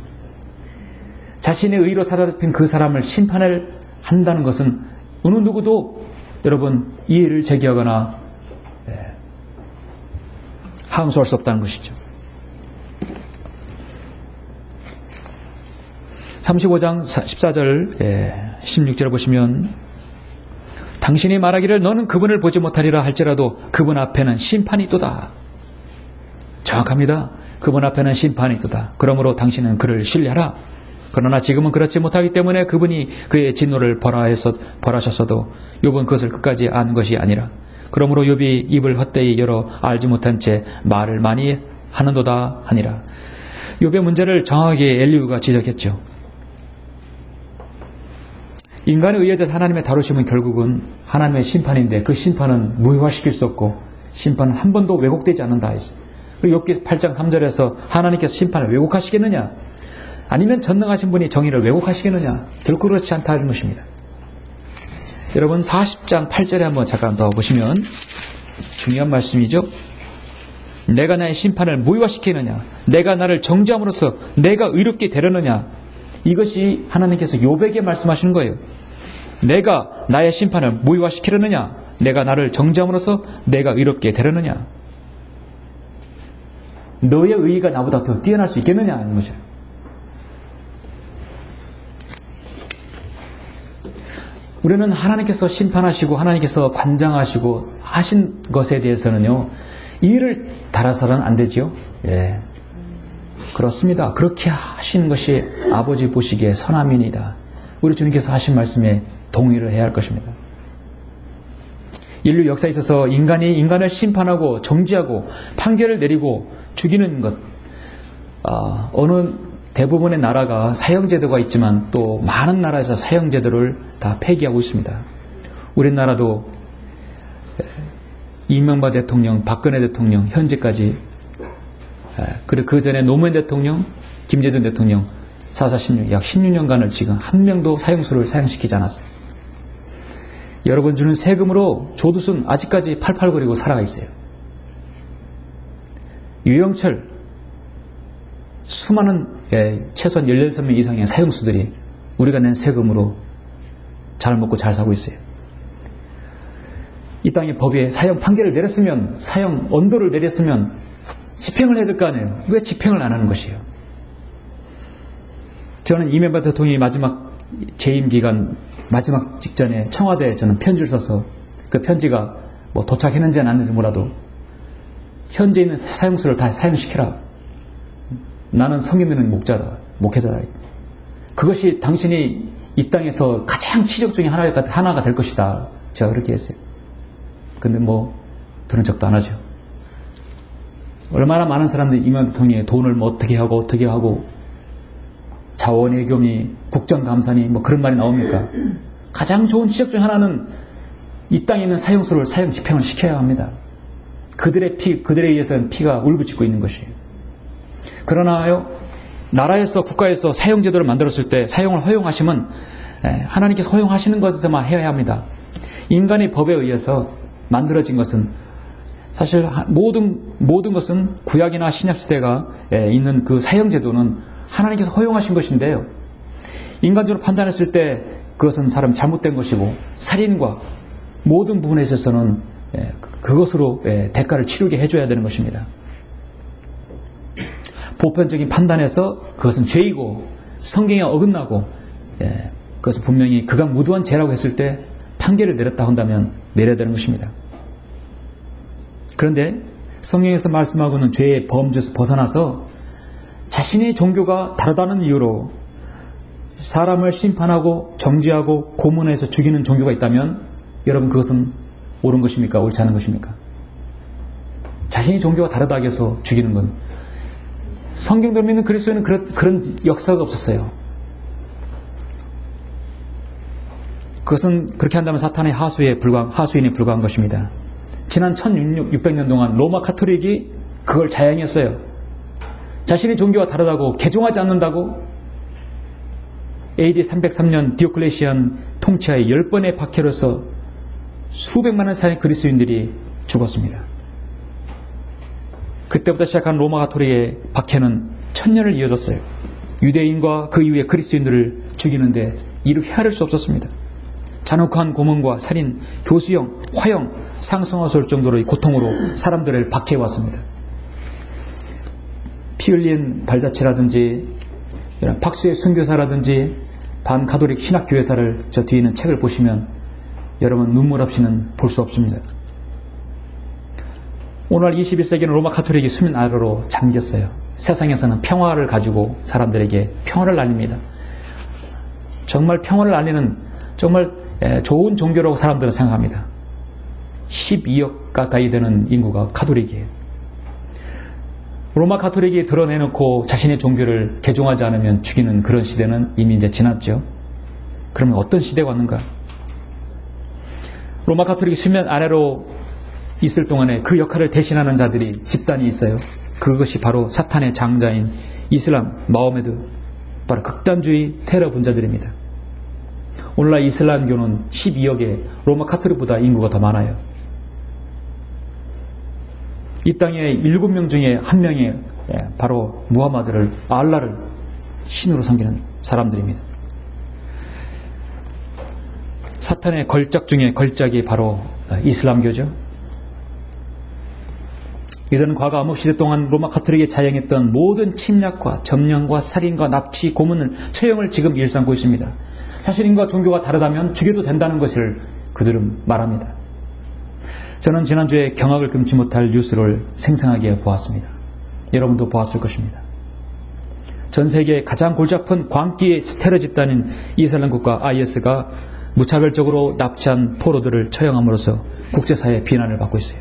자신의 의로 사로잡힌 그 사람을 심판을 한다는 것은 어느 누구도 여러분 이해를 제기하거나 항소할 수 없다는 것이죠. 35장 14절 16절을 보시면 당신이 말하기를 너는 그분을 보지 못하리라 할지라도 그분 앞에는 심판이 있도다. 정확합니다. 그분 앞에는 심판이 있도다. 그러므로 당신은 그를 신뢰하라. 그러나 지금은 그렇지 못하기 때문에 그분이 그의 진노를 벌하셨어도 욥은 그것을 끝까지 안 것이 아니라 그러므로 욥이 입을 헛되이 열어 알지 못한 채 말을 많이 하는도다 하니라. 욥의 문제를 정확하게 엘리후가 지적했죠. 인간에 의해 하나님의 다루심은 결국은 하나님의 심판인데 그 심판은 무효화시킬 수 없고 심판은 한 번도 왜곡되지 않는다 했어요. 그리고 욥기 8장 3절에서 하나님께서 심판을 왜곡하시겠느냐? 아니면 전능하신 분이 정의를 왜곡하시겠느냐? 결코 그렇지 않다는 것입니다. 여러분 40장 8절에 한번 잠깐 더 보시면 중요한 말씀이죠. 내가 나의 심판을 무효화시키느냐? 내가 나를 정죄함으로써 내가 의롭게 되려느냐? 이것이 하나님께서 욥에게 말씀하시는 거예요. 내가 나의 심판을 무효화시키려느냐? 내가 나를 정죄함으로써 내가 의롭게 되려느냐? 너의 의의가 나보다 더 뛰어날 수 있겠느냐? 하는 거죠. 우리는 하나님께서 심판하시고 하나님께서 관장하시고 하신 것에 대해서는요, 이의를 달아서는 안 되지요. 예. 그렇습니다. 그렇게 하시는 것이 아버지 보시기에 선함이니이다. 우리 주님께서 하신 말씀에 동의를 해야 할 것입니다. 인류 역사에 있어서 인간이 인간을 심판하고 정죄하고 판결을 내리고 죽이는 것, 어느 대부분의 나라가 사형제도가 있지만 또 많은 나라에서 사형제도를 다 폐기하고 있습니다. 우리나라도 이명박 대통령, 박근혜 대통령, 현재까지 그리고 그 전에 노무현 대통령, 김대중 대통령 4.16 약 16년간을 지금 한 명도 사형수를 사형시키지 않았어요. 여러분 주는 세금으로 조두순 아직까지 팔팔거리고 살아가 있어요. 유영철 수많은 최소한 16명 이상의 사형수들이 우리가 낸 세금으로 잘 먹고 잘 살고 있어요. 이 땅의 법에 사형 판결을 내렸으면, 사형 언도를 내렸으면 집행을 해야 될 거 아니에요. 왜 집행을 안 하는 것이에요? 저는 이명박 대통령이 마지막 재임 기간 마지막 직전에 청와대에 저는 편지를 써서 그 편지가 뭐 도착했는지 안 했는지 몰라도 현재 있는 사형수를 다 사형시키라. 나는 성경 믿는 목회자다. 그것이 당신이 이 땅에서 가장 치적 중에 하나가 될 것이다. 제가 그렇게 했어요. 근데 뭐 들은 적도 안 하죠. 얼마나 많은 사람들이 이명박 대통령의 돈을 뭐 어떻게 하고 자원외교니 국정감사니 뭐 그런 말이 나옵니까? 가장 좋은 지적 중 하나는 이 땅에 있는 사형수를 사형 집행을 시켜야 합니다. 그들에 의해서는 피가 울부짖고 있는 것이에요. 그러나요, 나라에서 국가에서 사형제도를 만들었을 때 사형을 허용하시면 하나님께서 허용하시는 것에서만 해야 합니다. 인간의 법에 의해서 만들어진 것은 사실 모든 것은 구약이나 신약시대가 있는 그 사형제도는 하나님께서 허용하신 것인데요. 인간적으로 판단했을 때 그것은 사람 잘못된 것이고 살인과 모든 부분에 있어서는 그것으로 대가를 치르게 해줘야 되는 것입니다. 보편적인 판단에서 그것은 죄이고 성경에 어긋나고 그것은 분명히 극악무도한 죄라고 했을 때 판결을 내렸다 한다면 내려야 되는 것입니다. 그런데 성경에서 말씀하고는 죄의 범주에서 벗어나서 자신의 종교가 다르다는 이유로 사람을 심판하고 정죄하고 고문해서 죽이는 종교가 있다면 여러분 그것은 옳은 것입니까? 옳지 않은 것입니까? 자신의 종교가 다르다고 해서 죽이는 건 성경대로 믿는 그리스도인은 그런 역사가 없었어요. 그것은 그렇게 한다면 사탄의 하수인에 불과한 것입니다. 지난 1600년 동안 로마 카톨릭이 그걸 자행했어요. 자신의 종교가 다르다고 개종하지 않는다고 AD 303년 디오클레시안 통치하에 10번의 박해로서 수백만의 사는 그리스도인들이 죽었습니다. 그때부터 시작한 로마 가톨릭의 박해는 1000년을 이어졌어요. 유대인과 그 이후에 그리스도인들을 죽이는데 이를 헤아릴 수 없었습니다. 잔혹한 고문과 살인, 교수형, 화형, 상성하실 정도로의 고통으로 사람들을 박해해왔습니다. 피 흘린 발자취라든지 이런 박수의 순교사라든지 반가톨릭 신학교회사를 저 뒤에 있는 책을 보시면 여러분 눈물 없이는 볼 수 없습니다. 오늘날 21세기는 로마 가톨릭이 수면 아래로 잠겼어요. 세상에서는 평화를 가지고 사람들에게 평화를 날립니다. 정말 평화를 날리는 정말 좋은 종교라고 사람들은 생각합니다. 12억 가까이 되는 인구가 가톨릭이에요. 로마 가톨릭이 드러내놓고 자신의 종교를 개종하지 않으면 죽이는 그런 시대는 이미 이제 지났죠. 그러면 어떤 시대가 왔는가? 로마 가톨릭이 수면 아래로 있을 동안에 그 역할을 대신하는 자들이 집단이 있어요. 그것이 바로 사탄의 장자인 이슬람, 마호메드, 바로 극단주의 테러 분자들입니다. 오늘날 이슬람교는 12억에 로마 가톨릭보다 인구가 더 많아요. 이 땅에 7명 중에 1명이 바로 무하마드를, 알라를 신으로 섬기는 사람들입니다. 사탄의 걸작 중에 걸작이 바로 이슬람교죠. 이들은 과거 암흑시대 동안 로마 가톨릭에 자행했던 모든 침략과 점령과 살인과 납치, 고문을, 처형을 지금 일삼고 있습니다. 자신과 종교가 다르다면 죽여도 된다는 것을 그들은 말합니다. 저는 지난주에 경악을 금치 못할 뉴스를 생생하게 보았습니다. 여러분도 보았을 것입니다. 전 세계의 가장 골치 아픈 광기의 테러 집단인 이슬람 국가 IS가 무차별적으로 납치한 포로들을 처형함으로써 국제사회의 비난을 받고 있어요.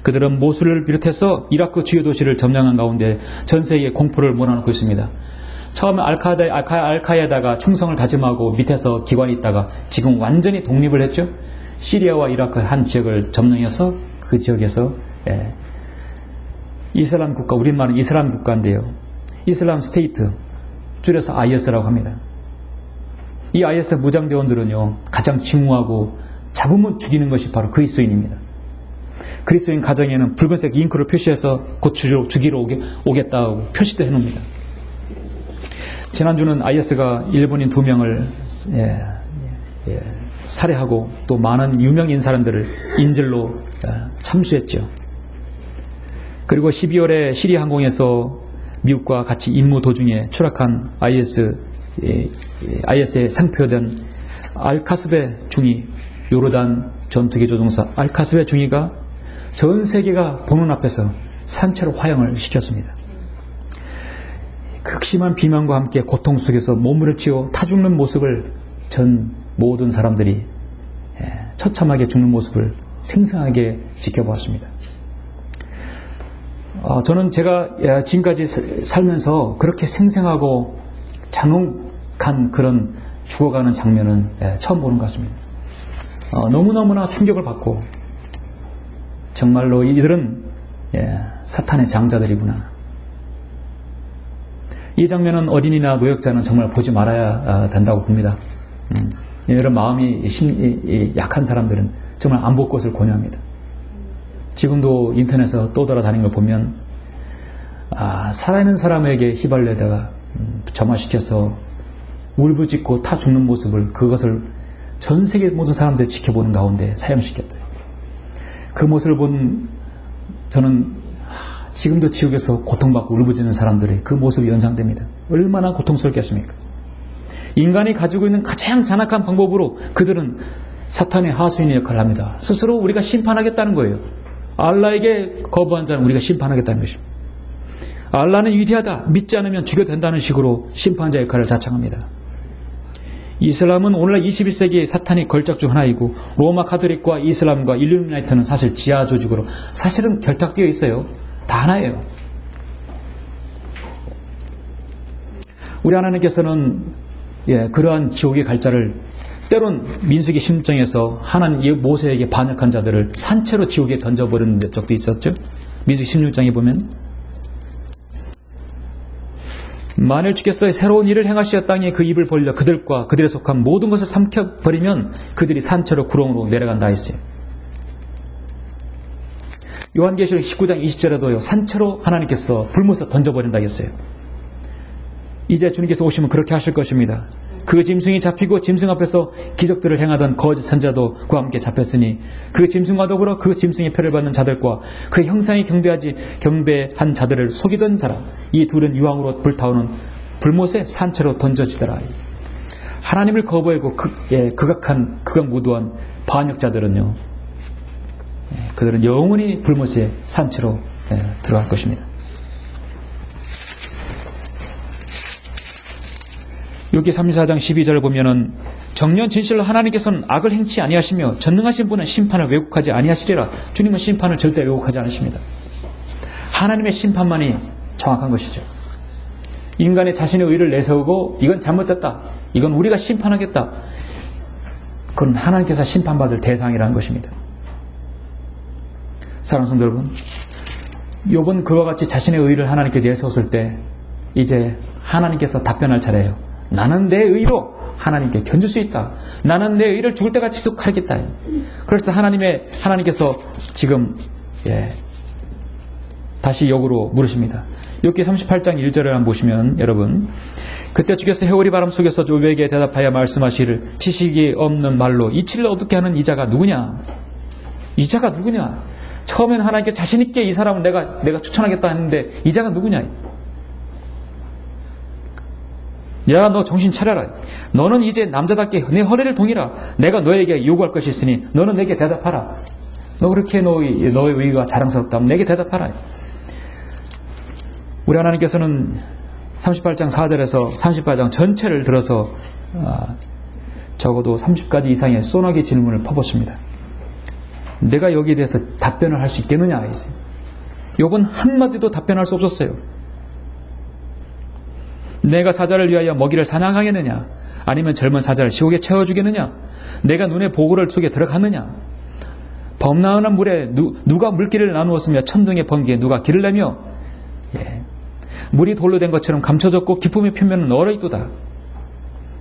그들은 모술을 비롯해서 이라크 주요 도시를 점령한 가운데 전 세계에 공포를 몰아넣고 있습니다. 처음에 알카에다가 충성을 다짐하고 밑에서 기관이 있다가 지금 완전히 독립을 했죠. 시리아와 이라크 한 지역을 점령해서 그 지역에서 이슬람 국가, 우리말은 이슬람 국가인데요. 이슬람 스테이트, 줄여서 IS라고 합니다. 이 IS 무장대원들은요, 가장 침무하고 잡으면 죽이는 것이 바로 그리스도인입니다. 그리스도인 가정에는 붉은색 잉크를 표시해서 곧 죽이러 오겠다고 표시도 해놓습니다. 지난주는 IS가 일본인 2명을 살해하고 또 많은 유명인 사람들을 인질로 참수했죠. 그리고 12월에 시리아 항공에서 미국과 같이 임무 도중에 추락한 IS에 상표된 알카스베 중위, 요르단 전투기 조종사 알카스베 중위가 전 세계가 보는 앞에서 산채로 화형을 시켰습니다. 극심한 비만과 함께 고통 속에서 몸부림치고 타 죽는 모습을 전 모든 사람들이 처참하게 죽는 모습을 생생하게 지켜보았습니다. 저는 제가 지금까지 살면서 그렇게 생생하고 잔혹한 그런 죽어가는 장면은 처음 보는 것 같습니다. 너무너무나 충격을 받고 정말로 이들은 사탄의 장자들이구나. 이 장면은 어린이나 노약자는 정말 보지 말아야 된다고 봅니다. 이런 마음이 약한 사람들은 정말 안 볼 것을 권유합니다. 지금도 인터넷에서 떠돌아다니는 걸 보면 살아있는 사람에게 휘발려다가 점화시켜서 울부짖고 타 죽는 모습을, 그것을 전 세계 모든 사람들이 지켜보는 가운데 사형시켰다. 그 모습을 본 저는 지금도 지옥에서 고통받고 울부짖는 사람들의 그 모습이 연상됩니다. 얼마나 고통스럽겠습니까? 인간이 가지고 있는 가장 잔악한 방법으로 그들은 사탄의 하수인의 역할을 합니다. 스스로 우리가 심판하겠다는 거예요. 알라에게 거부한 자는 우리가 심판하겠다는 것입니다. 알라는 위대하다, 믿지 않으면 죽여도 된다는 식으로 심판자 역할을 자청합니다. 이슬람은 오늘날 21세기의 사탄의 걸작 중 하나이고, 로마 카톨릭과 이슬람과 일루미나이트는 사실 지하 조직으로 사실은 결탁되어 있어요. 다 하나예요. 우리 하나님께서는 그러한 지옥의 갈자를 때론 민수기 16장에서 하나님 모세에게 반역한 자들을 산채로 지옥에 던져버리는 적도 있었죠. 민수기 16장에 보면 만일 주께서 새로운 일을 행하시어 땅에 그 입을 벌려 그들과 그들에 속한 모든 것을 삼켜버리면 그들이 산채로 구렁으로 내려간다 했어요. 요한계시록 19장 20절에도요. 산채로 하나님께서 불못에 던져버린다 했어요. 이제 주님께서 오시면 그렇게 하실 것입니다. 그 짐승이 잡히고 짐승 앞에서 기적들을 행하던 거짓 선자도 그와 함께 잡혔으니 그 짐승과 더불어 그 짐승의 표를 받는 자들과 그 형상이 경배한 자들을 속이던 자라. 이 둘은 유황으로 불타오는 불못에 산채로 던져지더라. 하나님을 거부하고 극악무도한 반역자들은요, 그들은 영원히 불못의 산채로 들어갈 것입니다. 욥기 34장 12절을 보면은 정녕 진실로 하나님께서는 악을 행치 아니하시며 전능하신 분은 심판을 왜곡하지 아니하시리라. 주님은 심판을 절대 왜곡하지 않으십니다. 하나님의 심판만이 정확한 것이죠. 인간의 자신의 의를 내세우고 이건 잘못됐다, 이건 우리가 심판하겠다, 그건 하나님께서 심판받을 대상이라는 것입니다. 사랑하는 성도 여러분, 욥은 그와 같이 자신의 의를 하나님께 내세웠을 때 이제 하나님께서 답변할 차례예요. 나는 내 의로 하나님께 견줄 수 있다. 나는 내 의를 죽을 때까지 지속하겠다. 그래서 하나님께서 지금 다시 역으로 물으십니다. 욥기 38장 1절을 한번 보시면 여러분, 그때 주께서 해오리 바람 속에서 욥에게 대답하여 말씀하시기를 지식이 없는 말로 이치를 어둡게 하는 이자가 누구냐? 이자가 누구냐? 처음엔 하나님께 자신 있게 이 사람은 내가 추천하겠다 했는데 이자가 누구냐? 야, 너 정신 차려라. 너는 이제 남자답게 내 허리를 동이라. 내가 너에게 요구할 것이 있으니 너는 내게 대답하라. 너 그렇게 너의 의가 자랑스럽다면 내게 대답하라. 우리 하나님께서는 38장 4절에서 38장 전체를 들어서 적어도 30가지 이상의 소나기 질문을 퍼붓습니다. 내가 여기에 대해서 답변을 할 수 있겠느냐? 욥은 한마디도 답변할 수 없었어요. 내가 사자를 위하여 먹이를 사냥하겠느냐? 아니면 젊은 사자를 지옥에 채워주겠느냐? 내가 눈의 보고를 속에 들어갔느냐? 범람한 물에 누가 물길을 나누었으며 천둥의 번개에 누가 길을 내며 물이 돌로 된 것처럼 감춰졌고 기쁨의 표면은 얼어있도다.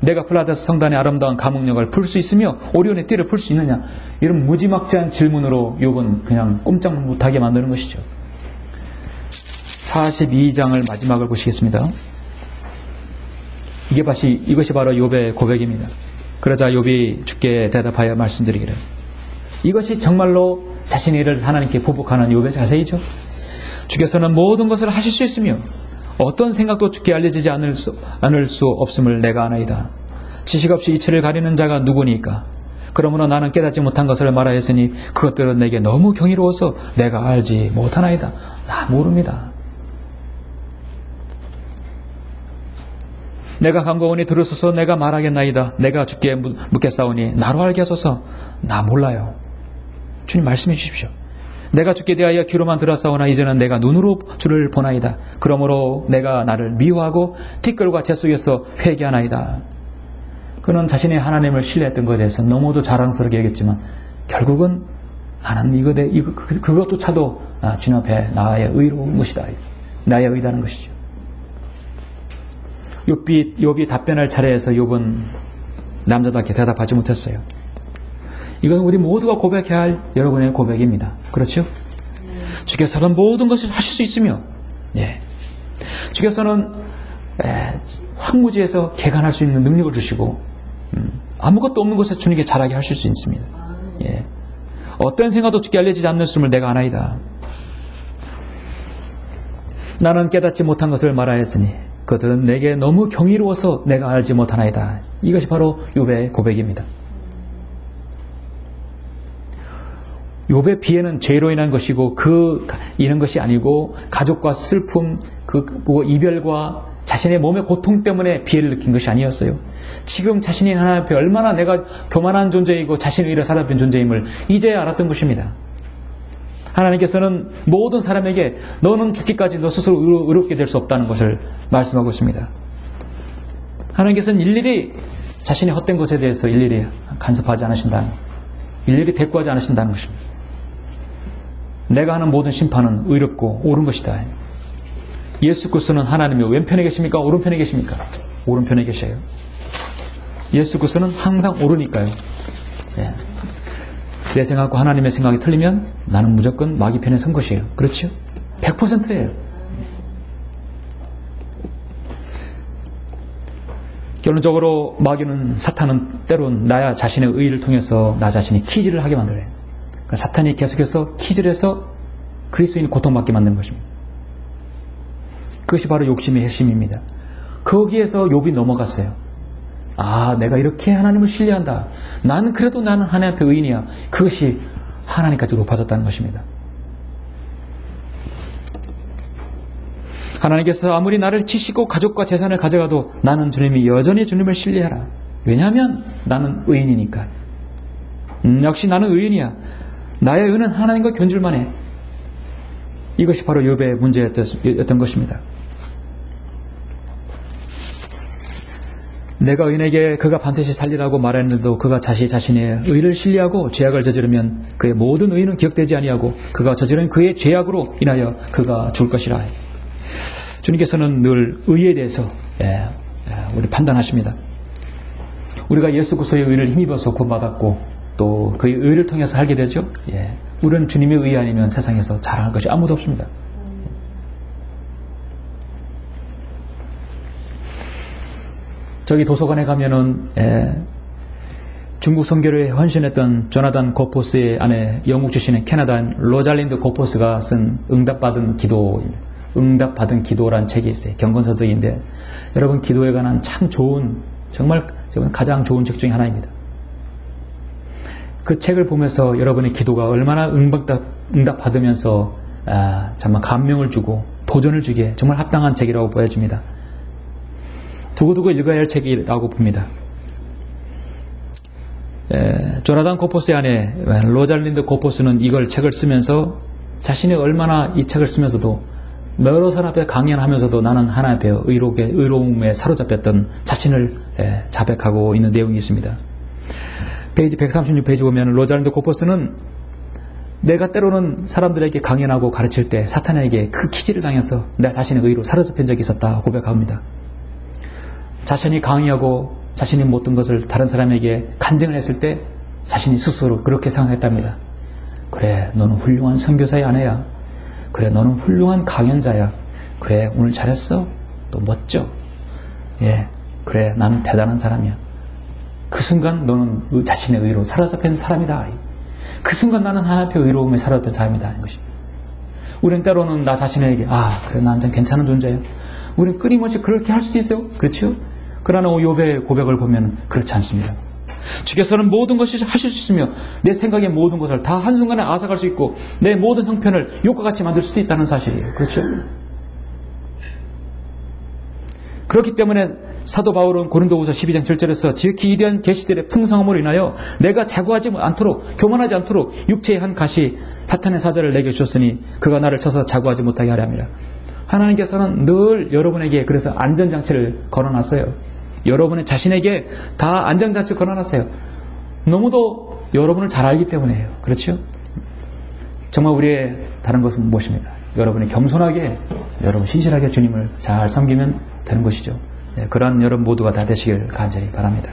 내가 플라데스 성단의 아름다운 감옥역을 풀 수 있으며 오리온의 띠를 풀 수 있느냐? 이런 무지막지한 질문으로 욥은 그냥 꼼짝 못하게 만드는 것이죠. 42장을 마지막을 보시겠습니다. 이것이 바로 욥의 고백입니다. 그러자 욥이 주께 대답하여 말씀드리기를, 이것이 정말로 자신의 일을 하나님께 보복하는 욥의 자세이죠. 주께서는 모든 것을 하실 수 있으며 어떤 생각도 주께 알려지지 않을 수 없음을 내가 아나이다. 지식 없이 이치를 가리는 자가 누구니까? 그러므로 나는 깨닫지 못한 것을 말하였으니 그것들은 내게 너무 경이로워서 내가 알지 못하나이다. 나 모릅니다. 내가 간구하오니 들으소서. 내가 말하겠나이다. 내가 주께 묻겠사오니 나로 알게 하소서. 나 몰라요. 주님 말씀해 주십시오. 내가 주께 대하여 귀로만 들었사오나 이제는 내가 눈으로 주를 보나이다. 그러므로 내가 나를 미워하고 티끌과 재 속에서 회개하나이다. 그는 자신의 하나님을 신뢰했던 것에 대해서 너무도 자랑스럽게 여겼지만 결국은 나는 그것조차도 주님 앞에 나의 의로운 것이다. 나의 의다는 것이죠. 욥이 답변할 차례에서 욥은 남자답게 대답하지 못했어요. 이건 우리 모두가 고백해야 할 여러분의 고백입니다. 그렇죠? 주께서는 모든 것을 하실 수 있으며, 주께서는 황무지에서 개간할 수 있는 능력을 주시고, 아무것도 없는 곳에 주님께 잘하게 하실 수 있습니다. 어떤 생각도 주께 알려지지 않는음을 내가 아나이다. 나는 깨닫지 못한 것을 말하였으니 그들은 내게 너무 경이로워서 내가 알지 못하나이다. 이것이 바로 욥의 고백입니다. 욥의 비애는 죄로 인한 것이고 이런 것이 아니고 가족과 슬픔, 이별과 자신의 몸의 고통 때문에 비애를 느낀 것이 아니었어요. 지금 자신이 하나님 앞에 얼마나 내가 교만한 존재이고 자신의 의로 살아본 존재임을 이제야 알았던 것입니다. 하나님께서는 모든 사람에게 너는 죽기까지 너 스스로 의롭게 될 수 없다는 것을 말씀하고 있습니다. 하나님께서는 일일이 자신의 헛된 것에 대해서 일일이 간섭하지 않으신다는, 일일이 대꾸하지 않으신다는 것입니다. 내가 하는 모든 심판은 의롭고 옳은 것이다. 예수 그리스도는 하나님이 왼편에 계십니까? 오른편에 계십니까? 오른편에 계셔요. 예수 그리스도는 항상 오르니까요. 내 생각과 하나님의 생각이 틀리면 나는 무조건 마귀 편에 선 것이에요. 그렇죠? 100%예요. 결론적으로 사탄은 때론 나 자신의 의의를 통해서 나 자신이 키질을 하게 만들어요. 그러니까 사탄이 계속해서 키질을 해서 그리스도인이 고통받게 만드는 것입니다. 그것이 바로 욕심의 핵심입니다. 거기에서 욥이 넘어갔어요. 내가 이렇게 하나님을 신뢰한다. 나는 하나님 앞에 의인이야. 그것이 하나님까지 높아졌다는 것입니다. 하나님께서 아무리 나를 치시고 가족과 재산을 가져가도 나는 주님이 여전히 주님을 신뢰하라. 왜냐하면 나는 의인이니까. 역시 나는 의인이야. 나의 의는 하나님과 견줄만 해. 이것이 바로 욥의 문제였던 것입니다. 내가 의인에게 그가 반드시 살리라고 말했는데도 그가 자신의 의를 신뢰하고 죄악을 저지르면 그의 모든 의는 기억되지 아니하고 그가 저지른 그의 죄악으로 인하여 그가 죽을 것이라. 주님께서는 늘 의에 대해서 우리 판단하십니다. 우리가 예수 그리스도의 의를 힘입어서 구원받았고 또 그의 의를 통해서 살게 되죠. 우리는 주님의 의 아니면 세상에서 자랑할 것이 아무도 없습니다. 저기 도서관에 가면은 중국 선교를 헌신했던 조나단 고포스의 아내 영국 출신의 캐나다인 로잘린드 고포스가 쓴 응답받은 기도란 책이 있어요. 경건서적인데 여러분 기도에 관한 참 좋은, 정말 가장 좋은 책 중에 하나입니다. 그 책을 보면서 여러분의 기도가 얼마나 응답받으면서 정말 감명을 주고 도전을 주기에 정말 합당한 책이라고 보여집니다. 두고두고 읽어야 할 책이라고 봅니다. 조나단 고포스의 아내 로잘린드 고포스는 이걸 책을 쓰면서 자신이 얼마나 이 책을 쓰면서도 여러 사람 앞에 강연하면서도 나는 하나님 앞에 의로움에 사로잡혔던 자신을 자백하고 있는 내용이 있습니다. 페이지 136페이지 보면 로잘린드 고포스는 내가 때로는 사람들에게 강연하고 가르칠 때 사탄에게 그 키질을 당해서 내 자신의 의로 사로잡힌 적이 있었다 고백합니다. 자신이 강의하고 자신이 못된 것을 다른 사람에게 간증을 했을 때 자신이 스스로 그렇게 생각했답니다. 그래, 너는 훌륭한 선교사의 아내야. 그래, 너는 훌륭한 강연자야. 그래, 오늘 잘했어. 또 멋져. 그래, 나는 대단한 사람이야. 그 순간 너는 자신의 의로 사로잡힌 사람이다. 그 순간 나는 하나님의 의로움에 사로잡힌 사람이다 하는 것입니다. 우리는 때로는 나 자신에게 그래 난 좀 괜찮은 존재예요. 우리는 끊임없이 그렇게 할 수도 있어요. 그렇죠? 그러나 욥의 고백을 보면 그렇지 않습니다. 주께서는 모든 것을 하실 수 있으며 내 생각의 모든 것을 다 한순간에 앗아갈 수 있고 내 모든 형편을 욕과 같이 만들 수도 있다는 사실이에요. 그렇죠? 그렇기 때문에 사도 바울은 고린도후서 12장 7절에서 지극히 이대한 계시들의 풍성함으로 인하여 내가 자고하지 않도록 교만하지 않도록 육체의 한 가시 사탄의 사자를 내게 주셨으니 그가 나를 쳐서 자고하지 못하게 하려 함이라. 하나님께서는 늘 여러분에게 그래서 안전장치를 걸어놨어요. 여러분의 자신에게 다 안전장치를 걸어놨어요. 너무도 여러분을 잘 알기 때문에요. 그렇죠? 정말 우리의 다른 것은 무엇입니까? 여러분이 겸손하게 여러분 신실하게 주님을 잘 섬기면 되는 것이죠. 그러한 여러분 모두가 다 되시길 간절히 바랍니다.